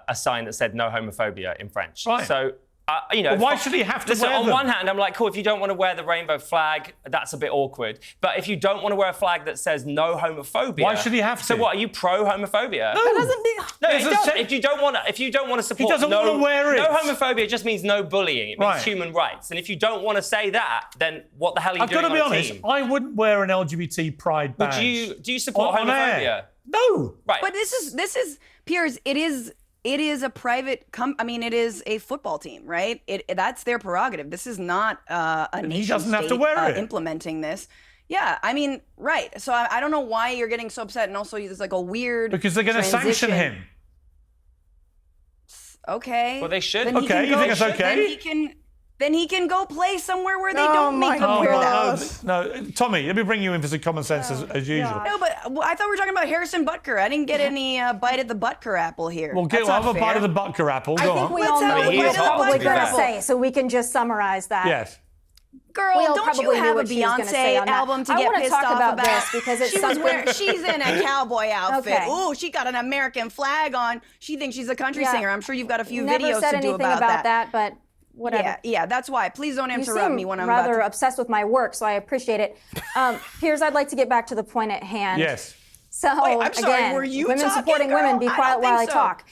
Speaker 9: a sign that said no homophobia in French.
Speaker 1: Right.
Speaker 9: So,
Speaker 1: But why should he have to
Speaker 9: listen,
Speaker 1: wear
Speaker 9: on
Speaker 1: them?
Speaker 9: one hand, I'm like, cool, if you don't want to wear the rainbow flag, that's a bit awkward. But if you don't want to wear a flag that says no homophobia...
Speaker 1: Why should he have to?
Speaker 9: So what, are you pro-homophobia?
Speaker 1: No.
Speaker 10: That doesn't mean...
Speaker 9: No,
Speaker 1: There's
Speaker 9: it
Speaker 1: a
Speaker 9: does.
Speaker 1: se-
Speaker 9: If you don't want to support
Speaker 1: doesn't
Speaker 9: no,
Speaker 1: want to wear it.
Speaker 9: No homophobia just means no bullying. It means
Speaker 1: Right.
Speaker 9: human rights. And if you don't want to say that, then what the hell are you
Speaker 1: I've
Speaker 9: doing
Speaker 1: got to be
Speaker 9: on a
Speaker 1: honest,
Speaker 9: team?
Speaker 1: I wouldn't wear an LGBT pride badge.
Speaker 9: Do you support
Speaker 1: on
Speaker 9: homophobia?
Speaker 1: air. No.
Speaker 9: Right.
Speaker 8: But this is Piers. It is a private. It is a football team, right? That's their prerogative. This is not a nation
Speaker 1: he doesn't have to
Speaker 8: state,
Speaker 1: wear it.
Speaker 8: implementing this. Yeah, I mean, right. So I don't know why you're getting so upset, and also there's like a weird
Speaker 1: Because they're going to sanction
Speaker 8: transition.
Speaker 1: him.
Speaker 8: Okay.
Speaker 9: Well, they should.
Speaker 8: Then he
Speaker 1: Okay,
Speaker 8: can
Speaker 1: you
Speaker 8: go-
Speaker 1: think it's okay?
Speaker 8: Then he can. then he can go play somewhere where they don't make him wear that.
Speaker 1: No, Tommy, let me bring you in for some common sense as usual.
Speaker 8: No, but I thought we were talking about Harrison Butker. I didn't get any bite at the Butker apple here.
Speaker 1: Well, have a bite of the Butker apple. Go on.
Speaker 7: I think we all know what you're probably going to say, so we can just summarize that.
Speaker 1: Yes.
Speaker 8: Girl, don't you have a Beyonce album to get pissed off about?
Speaker 7: This because it's
Speaker 8: she's in a cowboy outfit. Okay. Ooh, she got an American flag on. She thinks she's a country singer. I'm sure you've got a few videos to do about
Speaker 7: that. But whatever.
Speaker 8: Yeah, that's why. Please don't interrupt me when I'm
Speaker 7: rather obsessed with my work, so I appreciate it. Piers, I'd like to get back to the point at hand.
Speaker 1: Yes.
Speaker 7: So
Speaker 8: wait, I'm sorry,
Speaker 7: again,
Speaker 8: were you
Speaker 7: women
Speaker 8: talking,
Speaker 7: supporting
Speaker 8: girl?
Speaker 7: women, be quiet while I talk.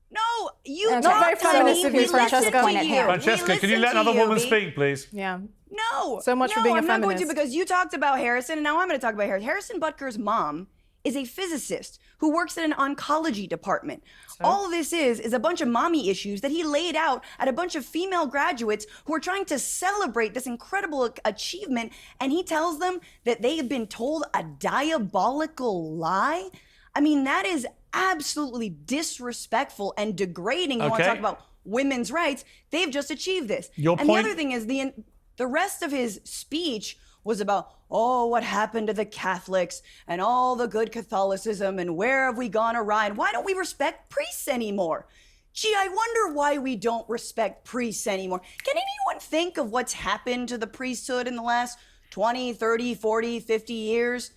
Speaker 8: No, you
Speaker 7: okay.
Speaker 8: talk
Speaker 7: Very feminist
Speaker 8: to
Speaker 7: of
Speaker 8: me.
Speaker 7: you, Francesca.
Speaker 1: Francesca, can you let another woman speak, please?
Speaker 10: Yeah.
Speaker 8: No.
Speaker 10: So much for being a feminist.
Speaker 8: I'm not going to because you talked about Harrison, and now I'm going to talk about Harrison. Harrison Butker's mom is a physicist who works in an oncology department. So? All this is a bunch of mommy issues that he laid out at a bunch of female graduates who are trying to celebrate this incredible achievement, and he tells them that they have been told a diabolical lie. I mean, that is absolutely disrespectful and degrading. You want to talk about women's rights? They've just achieved this. The other thing is the rest of his speech was about, what happened to the Catholics and all the good Catholicism and where have we gone awry and why don't we respect priests anymore? Gee, I wonder why we don't respect priests anymore. Can anyone think of what's happened to the priesthood in the last 20, 30, 40, 50 years?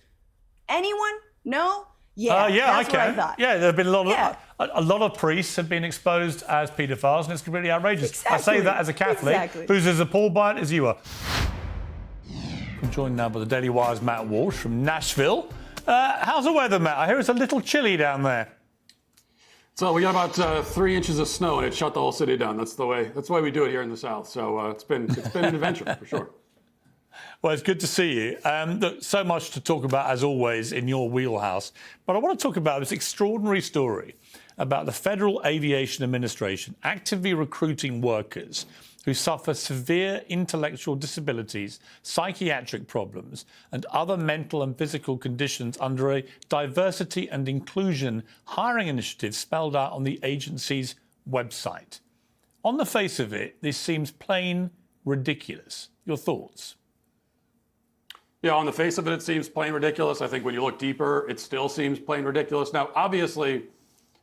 Speaker 8: Anyone? No?
Speaker 1: Yeah,
Speaker 8: that's
Speaker 1: I can.
Speaker 8: What I thought.
Speaker 1: Yeah, there have been a lot of priests have been exposed as paedophiles, and it's completely outrageous.
Speaker 8: Exactly.
Speaker 1: I say that as a Catholic who's as appalled by it as you are. I'm joined now by the Daily Wire's Matt Walsh from Nashville. How's the weather, Matt? I hear it's a little chilly down there.
Speaker 12: So we got about 3 inches of snow, and it shut the whole city down. That's the way we do it here in the South. So it's been an adventure for sure.
Speaker 1: Well, it's good to see you. Look, so much to talk about, as always, in your wheelhouse. But I want to talk about this extraordinary story about the Federal Aviation Administration actively recruiting workers who suffer severe intellectual disabilities, psychiatric problems, and other mental and physical conditions under a diversity and inclusion hiring initiative spelled out on the agency's website. On the face of it, this seems plain ridiculous. Your thoughts?
Speaker 12: Yeah, on the face of it, it seems plain ridiculous. I think when you look deeper, it still seems plain ridiculous. Now, obviously,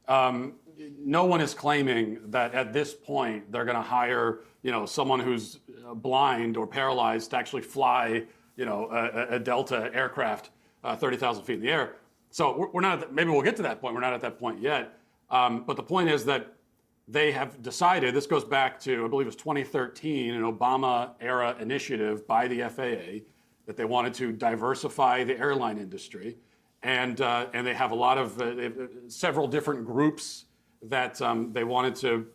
Speaker 12: no one is claiming that at this point they're going to hire, someone who's blind or paralyzed to actually fly, a Delta aircraft 30,000 feet in the air. So we're not. Maybe we'll get to that point. We're not at that point yet. But the point is that they have decided. This goes back to, I believe, it was 2013, an Obama-era initiative by the FAA. That they wanted to diversify the airline industry, and they have a lot of several different groups that they wanted to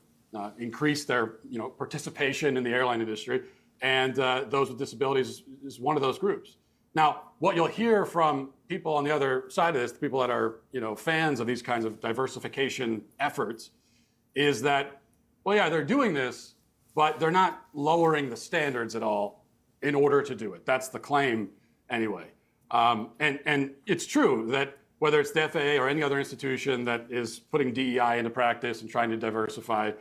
Speaker 12: increase their participation in the airline industry, and those with disabilities is one of those groups. Now, what you'll hear from people on the other side of this, the people that are fans of these kinds of diversification efforts, is that they're doing this, but they're not lowering the standards at all in order to do it. That's the claim anyway. And it's true that whether it's the FAA or any other institution that is putting DEI into practice and trying to diversify,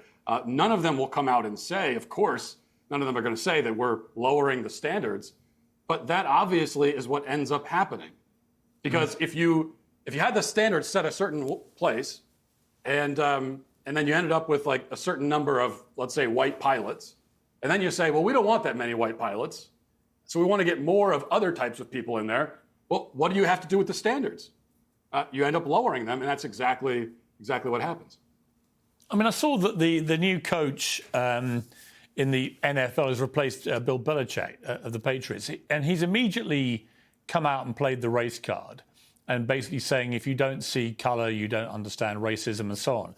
Speaker 12: none of them will come out and say, of course, none of them are going to say that we're lowering the standards, but that obviously is what ends up happening. Because if you had the standards set a certain place and then you ended up with like a certain number of, let's say, white pilots, and then you say, well, we don't want that many white pilots, so we want to get more of other types of people in there. Well, what do you have to do with the standards? You end up lowering them, and that's exactly what happens.
Speaker 1: I mean, I saw that the new coach in the NFL has replaced Bill Belichick of the Patriots, and he's immediately come out and played the race card, and basically saying if you don't see colour, you don't understand racism and so on.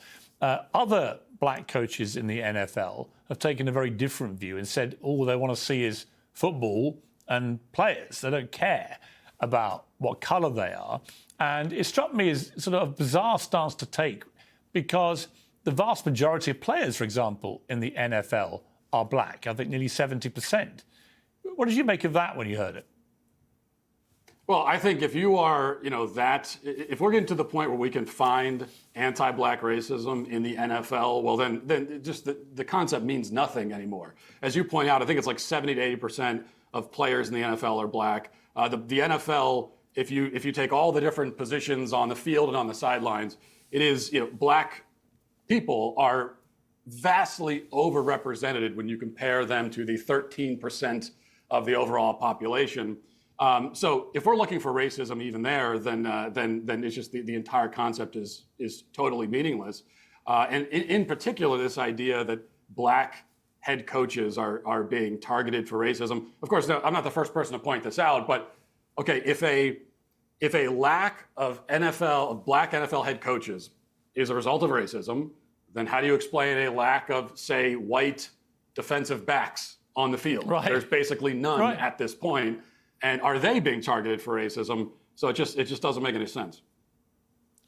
Speaker 1: Other black coaches in the NFL have taken a very different view and said all they want to see is football and players. They don't care about what colour they are. And it struck me as sort of a bizarre stance to take because the vast majority of players, for example, in the NFL are black. I think nearly 70%. What did you make of that when you heard it?
Speaker 12: Well, I think if you are, if we're getting to the point where we can find anti-black racism in the NFL, well, then just the concept means nothing anymore. As you point out, I think it's like 70 to 80% of players in the NFL are black. The NFL, if you take all the different positions on the field and on the sidelines, it is, black people are vastly overrepresented when you compare them to the 13% of the overall population. So if we're looking for racism even there, then it's just the entire concept is totally meaningless. And in particular, this idea that black head coaches are being targeted for racism. Of course, I'm not the first person to point this out, but okay, if a lack of black NFL head coaches is a result of racism, then how do you explain a lack of, say, white defensive backs on the field?
Speaker 1: Right.
Speaker 12: There's basically none at this point. And are they being targeted for racism? So it just doesn't make any sense.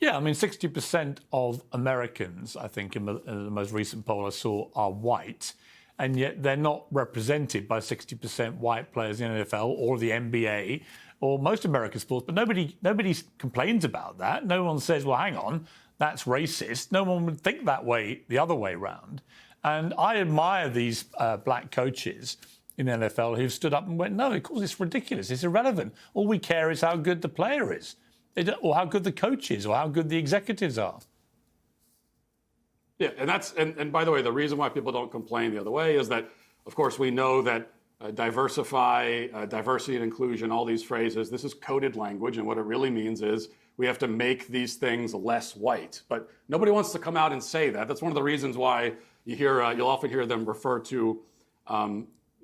Speaker 1: Yeah, I mean, 60% of Americans, I think, in the most recent poll I saw, are white, and yet they're not represented by 60% white players in the NFL or the NBA or most American sports. But nobody complains about that. No one says, well, hang on, that's racist. No one would think that way, the other way around. And I admire these black coaches in the NFL who've stood up and went, no, of course it's ridiculous, it's irrelevant. All we care is how good the player is, or how good the coach is, or how good the executives are.
Speaker 12: Yeah, and by the way, the reason why people don't complain the other way is that, of course, we know that diversify, diversity and inclusion, all these phrases, this is coded language, and what it really means is we have to make these things less white. But nobody wants to come out and say that. That's one of the reasons why you'll often hear them refer to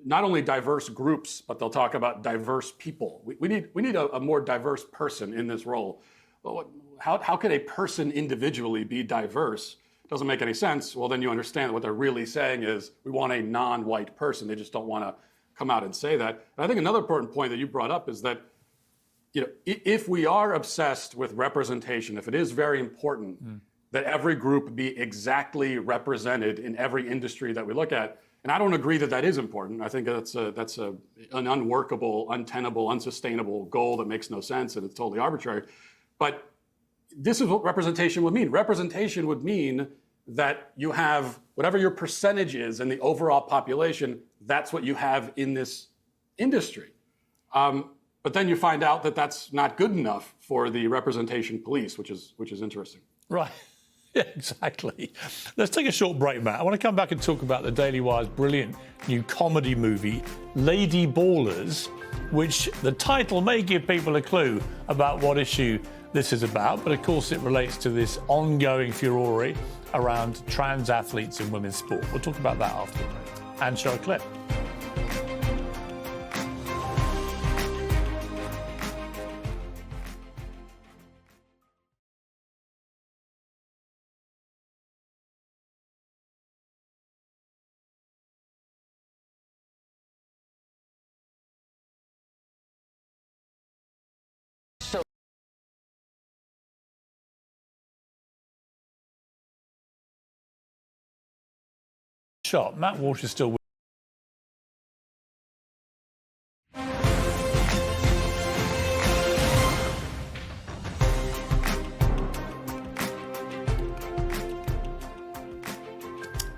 Speaker 12: not only diverse groups, but they'll talk about diverse people. We need a more diverse person in this role. Well, how could a person individually be diverse? Doesn't make any sense. Well, then you understand that what they're really saying is we want a non-white person. They just don't want to come out and say that. And I think another important point that you brought up is that, if we are obsessed with representation, if it is very important that every group be exactly represented in every industry that we look at, and I don't agree that that is important. I think that's an unworkable, untenable, unsustainable goal that makes no sense and it's totally arbitrary. But this is what representation would mean. Representation would mean that you have whatever your percentage is in the overall population, that's what you have in this industry. But then you find out that that's not good enough for the representation police, which is interesting.
Speaker 1: Right. Yeah, exactly. Let's take a short break, Matt. I want to come back and talk about the Daily Wire's brilliant new comedy movie, Lady Ballers, which the title may give people a clue about what issue this is about. But of course, it relates to this ongoing furore around trans athletes in women's sport. We'll talk about that after the break and show a clip. Shot. Matt Walsh is still with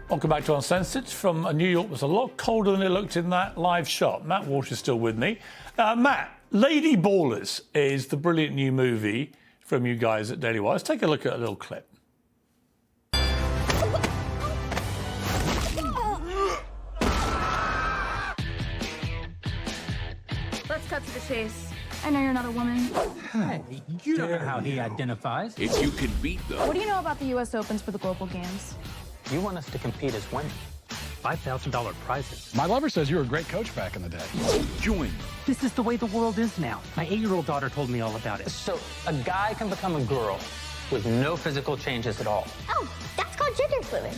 Speaker 1: Welcome back to Uncensored from New York. It was a lot colder than it looked in that live shot. Matt Walsh is still with me. Matt, Lady Ballers is the brilliant new movie from you guys at Daily Wire. Let's take a look at a little clip.
Speaker 13: Let's cut to the chase. I know you're not a woman.
Speaker 14: Hey, you don't know how he identifies. If you can beat them.
Speaker 13: What do you know about the U.S. Opens for the Global Games?
Speaker 14: You want us to compete as women. $5,000 prizes.
Speaker 15: My lover says you were a great coach back in the day.
Speaker 14: Join. This is the way the world is now. My 8-year-old daughter told me all about it.
Speaker 16: So a guy can become a girl with no physical changes at all.
Speaker 13: Oh, that's called gender fluid.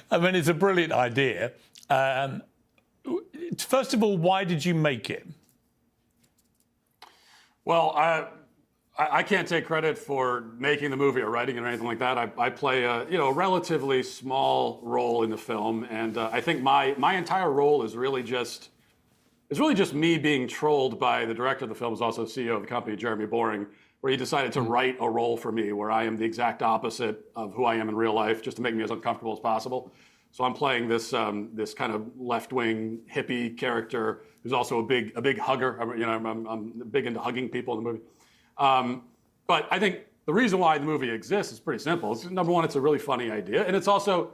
Speaker 1: I mean, it's a brilliant idea. First of all, why did you make it?
Speaker 12: Well, I can't take credit for making the movie or writing it or anything like that. I play a relatively small role in the film, and I think my entire role is really just it's really just me being trolled by the director of the film, who's also the CEO of the company, Jeremy Boring, where he decided to write a role for me where I am the exact opposite of who I am in real life, just to make me as uncomfortable as possible. So I'm playing this this kind of left-wing hippie character who's also a big hugger. I'm big into hugging people in the movie. But I think the reason why the movie exists is pretty simple. It's, number one, it's a really funny idea, and it's also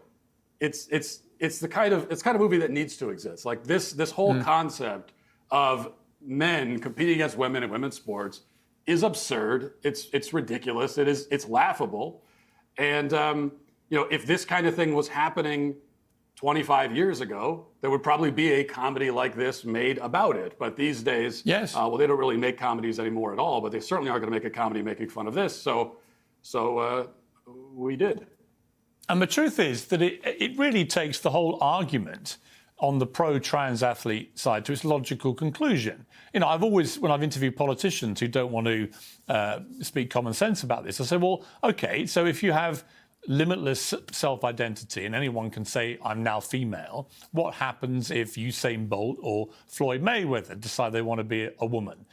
Speaker 12: it's the kind of movie that needs to exist. Like this whole concept of men competing against women in women's sports is absurd. It's ridiculous. It's laughable, and if this kind of thing was happening 25 years ago, there would probably be a comedy like this made about it. But these days,
Speaker 1: yes.
Speaker 12: Well, they don't really make comedies anymore at all, but they certainly aren't going to make a comedy making fun of this. So we did.
Speaker 1: And the truth is that it really takes the whole argument on the pro-trans athlete side to its logical conclusion. I've always, when I've interviewed politicians who don't want to speak common sense about this, I say, well, okay, so if you have limitless self-identity and anyone can say, I'm now female, what happens if Usain Bolt or Floyd Mayweather decide they want to be a woman?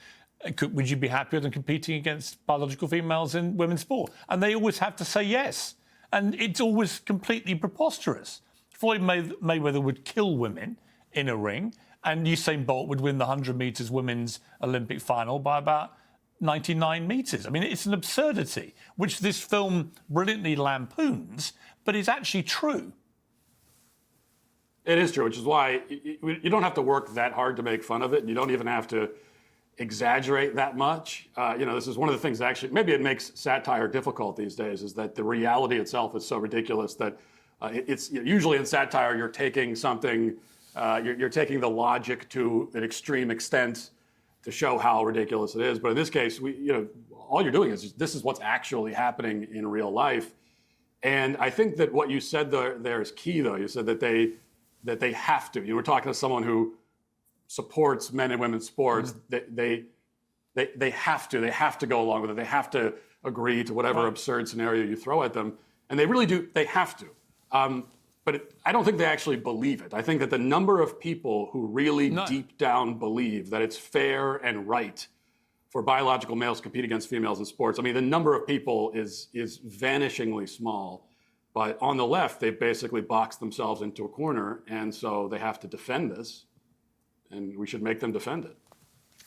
Speaker 1: Would you be happier than competing against biological females in women's sport? And they always have to say yes. And it's always completely preposterous. Floyd Mayweather would kill women in a ring, and Usain Bolt would win the 100 metres women's Olympic final by about 99 metres. I mean, it's an absurdity, which this film brilliantly lampoons, but is actually true.
Speaker 12: It is true, which is why you don't have to work that hard to make fun of it. You don't even have to exaggerate that much. This is one of the things that actually, maybe it makes satire difficult these days, is that the reality itself is so ridiculous that it's usually in satire, you're taking something, you're taking the logic to an extreme extent to show how ridiculous it is. But in this case, all you're doing is this is what's actually happening in real life. And I think that what you said there is key, though. You said that they have to. You were talking to someone who supports men and women's sports. They have to. They have to go along with it. They have to agree to whatever absurd scenario you throw at them. And they really do. They have to. But I don't think they actually believe it. I think that the number of people who really deep down believe that it's fair and right for biological males to compete against females in sports, I mean, the number of people is vanishingly small. But on the left, they've basically boxed themselves into a corner, and so they have to defend this, and we should make them defend it.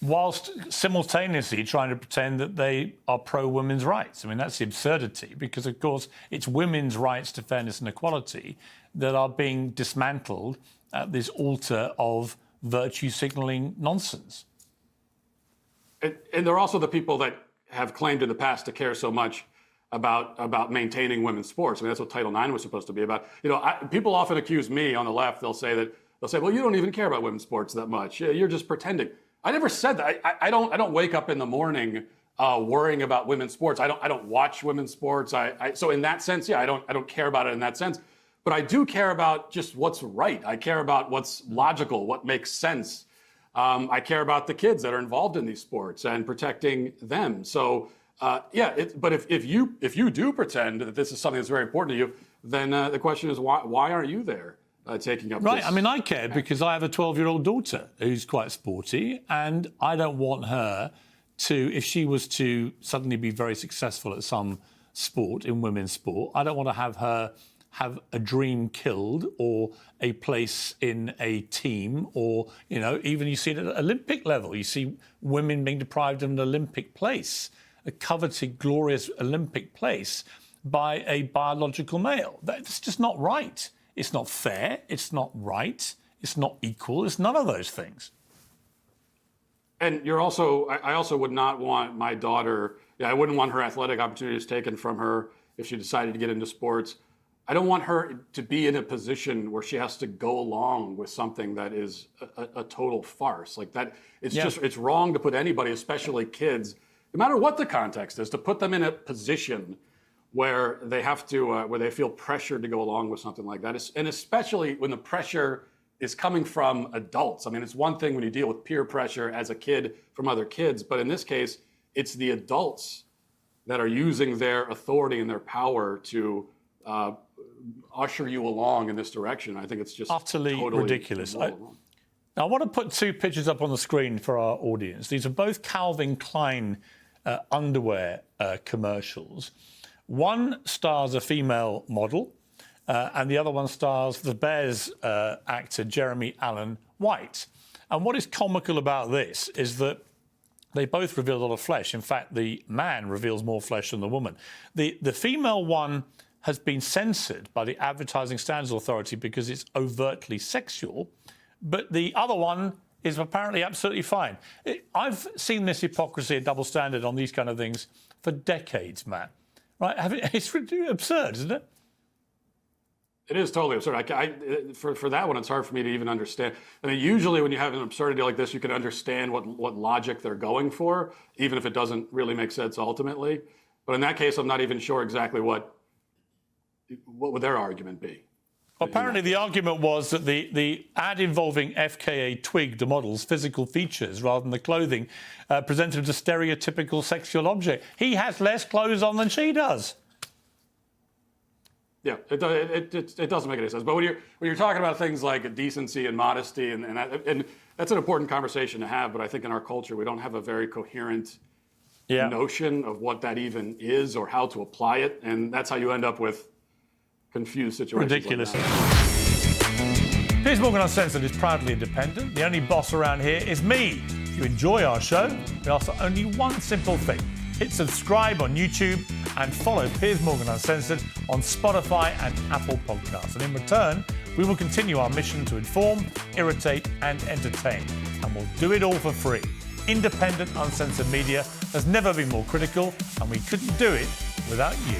Speaker 1: Whilst simultaneously trying to pretend that they are pro-women's rights. I mean, that's the absurdity, because, of course, it's women's rights to fairness and equality that are being dismantled at this altar of virtue signalling nonsense.
Speaker 12: And there are also the people that have claimed in the past to care so much about maintaining women's sports. I mean, that's what Title IX was supposed to be about. People often accuse me on the left. They'll say, well, you don't even care about women's sports that much. You're just pretending. I never said that. I don't wake up in the morning worrying about women's sports. I don't watch women's sports. So in that sense, I don't care about it in that sense. But I do care about just what's right. I care about what's logical, what makes sense. I care about the kids that are involved in these sports and protecting them. So but if you do pretend that this is something that's very important to you, then the question is why aren't you there? Taking up
Speaker 1: right.
Speaker 12: This.
Speaker 1: I mean, I care because I have a 12-year-old daughter who's quite sporty, and I don't want her to, if she was to suddenly be very successful at some sport, in women's sport, I don't want to have her have a dream killed or a place in a team, or, even you see it at Olympic level. You see women being deprived of an Olympic place, a coveted, glorious Olympic place by a biological male. That's just not right. It's not fair, it's not right, it's not equal, it's none of those things.
Speaker 12: And I also would not want my daughter, I wouldn't want her athletic opportunities taken from her if she decided to get into sports. I don't want her to be in a position where she has to go along with something that is a total farce. Like that, it's wrong to put anybody, especially kids, no matter what the context is, to put them in a position where they have to, where they feel pressured to go along with something like that. And especially when the pressure is coming from adults. I mean, it's one thing when you deal with peer pressure as a kid from other kids, but in this case, it's the adults that are using their authority and their power to usher you along in this direction. I think it's just
Speaker 1: utterly
Speaker 12: totally
Speaker 1: ridiculous. Now, I want to put two pictures up on the screen for our audience. These are both Calvin Klein underwear commercials. One stars a female model, and the other one stars the Bears actor Jeremy Allen White. And what is comical about this is that they both reveal a lot of flesh. In fact, the man reveals more flesh than the woman. The female one has been censored by the Advertising Standards Authority because it's overtly sexual, but the other one is apparently absolutely fine. I've seen this hypocrisy and double standard on these kind of things for decades, Matt. Right? It's absurd, isn't it?
Speaker 12: It is totally absurd. For that one, it's hard for me to even understand. I mean, usually when you have an absurdity like this, you can understand what logic they're going for, even if it doesn't really make sense ultimately. But in that case, I'm not even sure exactly what would their argument be.
Speaker 1: Well, apparently the argument was that the ad involving FKA twigged the model's physical features rather than the clothing presented as a stereotypical sexual object. He has less clothes on than she does.
Speaker 12: Yeah, it doesn't make any sense. But when you're talking about things like decency and modesty, and that's an important conversation to have. But I think in our culture we don't have a very coherent notion of what that even is or how to apply it, and that's how you end up with confused situations.
Speaker 1: Ridiculous.
Speaker 12: Like
Speaker 1: Piers Morgan Uncensored is proudly independent. The only boss around here is me. If you enjoy our show, we ask for only one simple thing. Hit subscribe on YouTube and follow Piers Morgan Uncensored on Spotify and Apple Podcasts. And in return, we will continue our mission to inform, irritate and entertain. And we'll do it all for free. Independent, uncensored media has never been more critical, and we couldn't do it without you.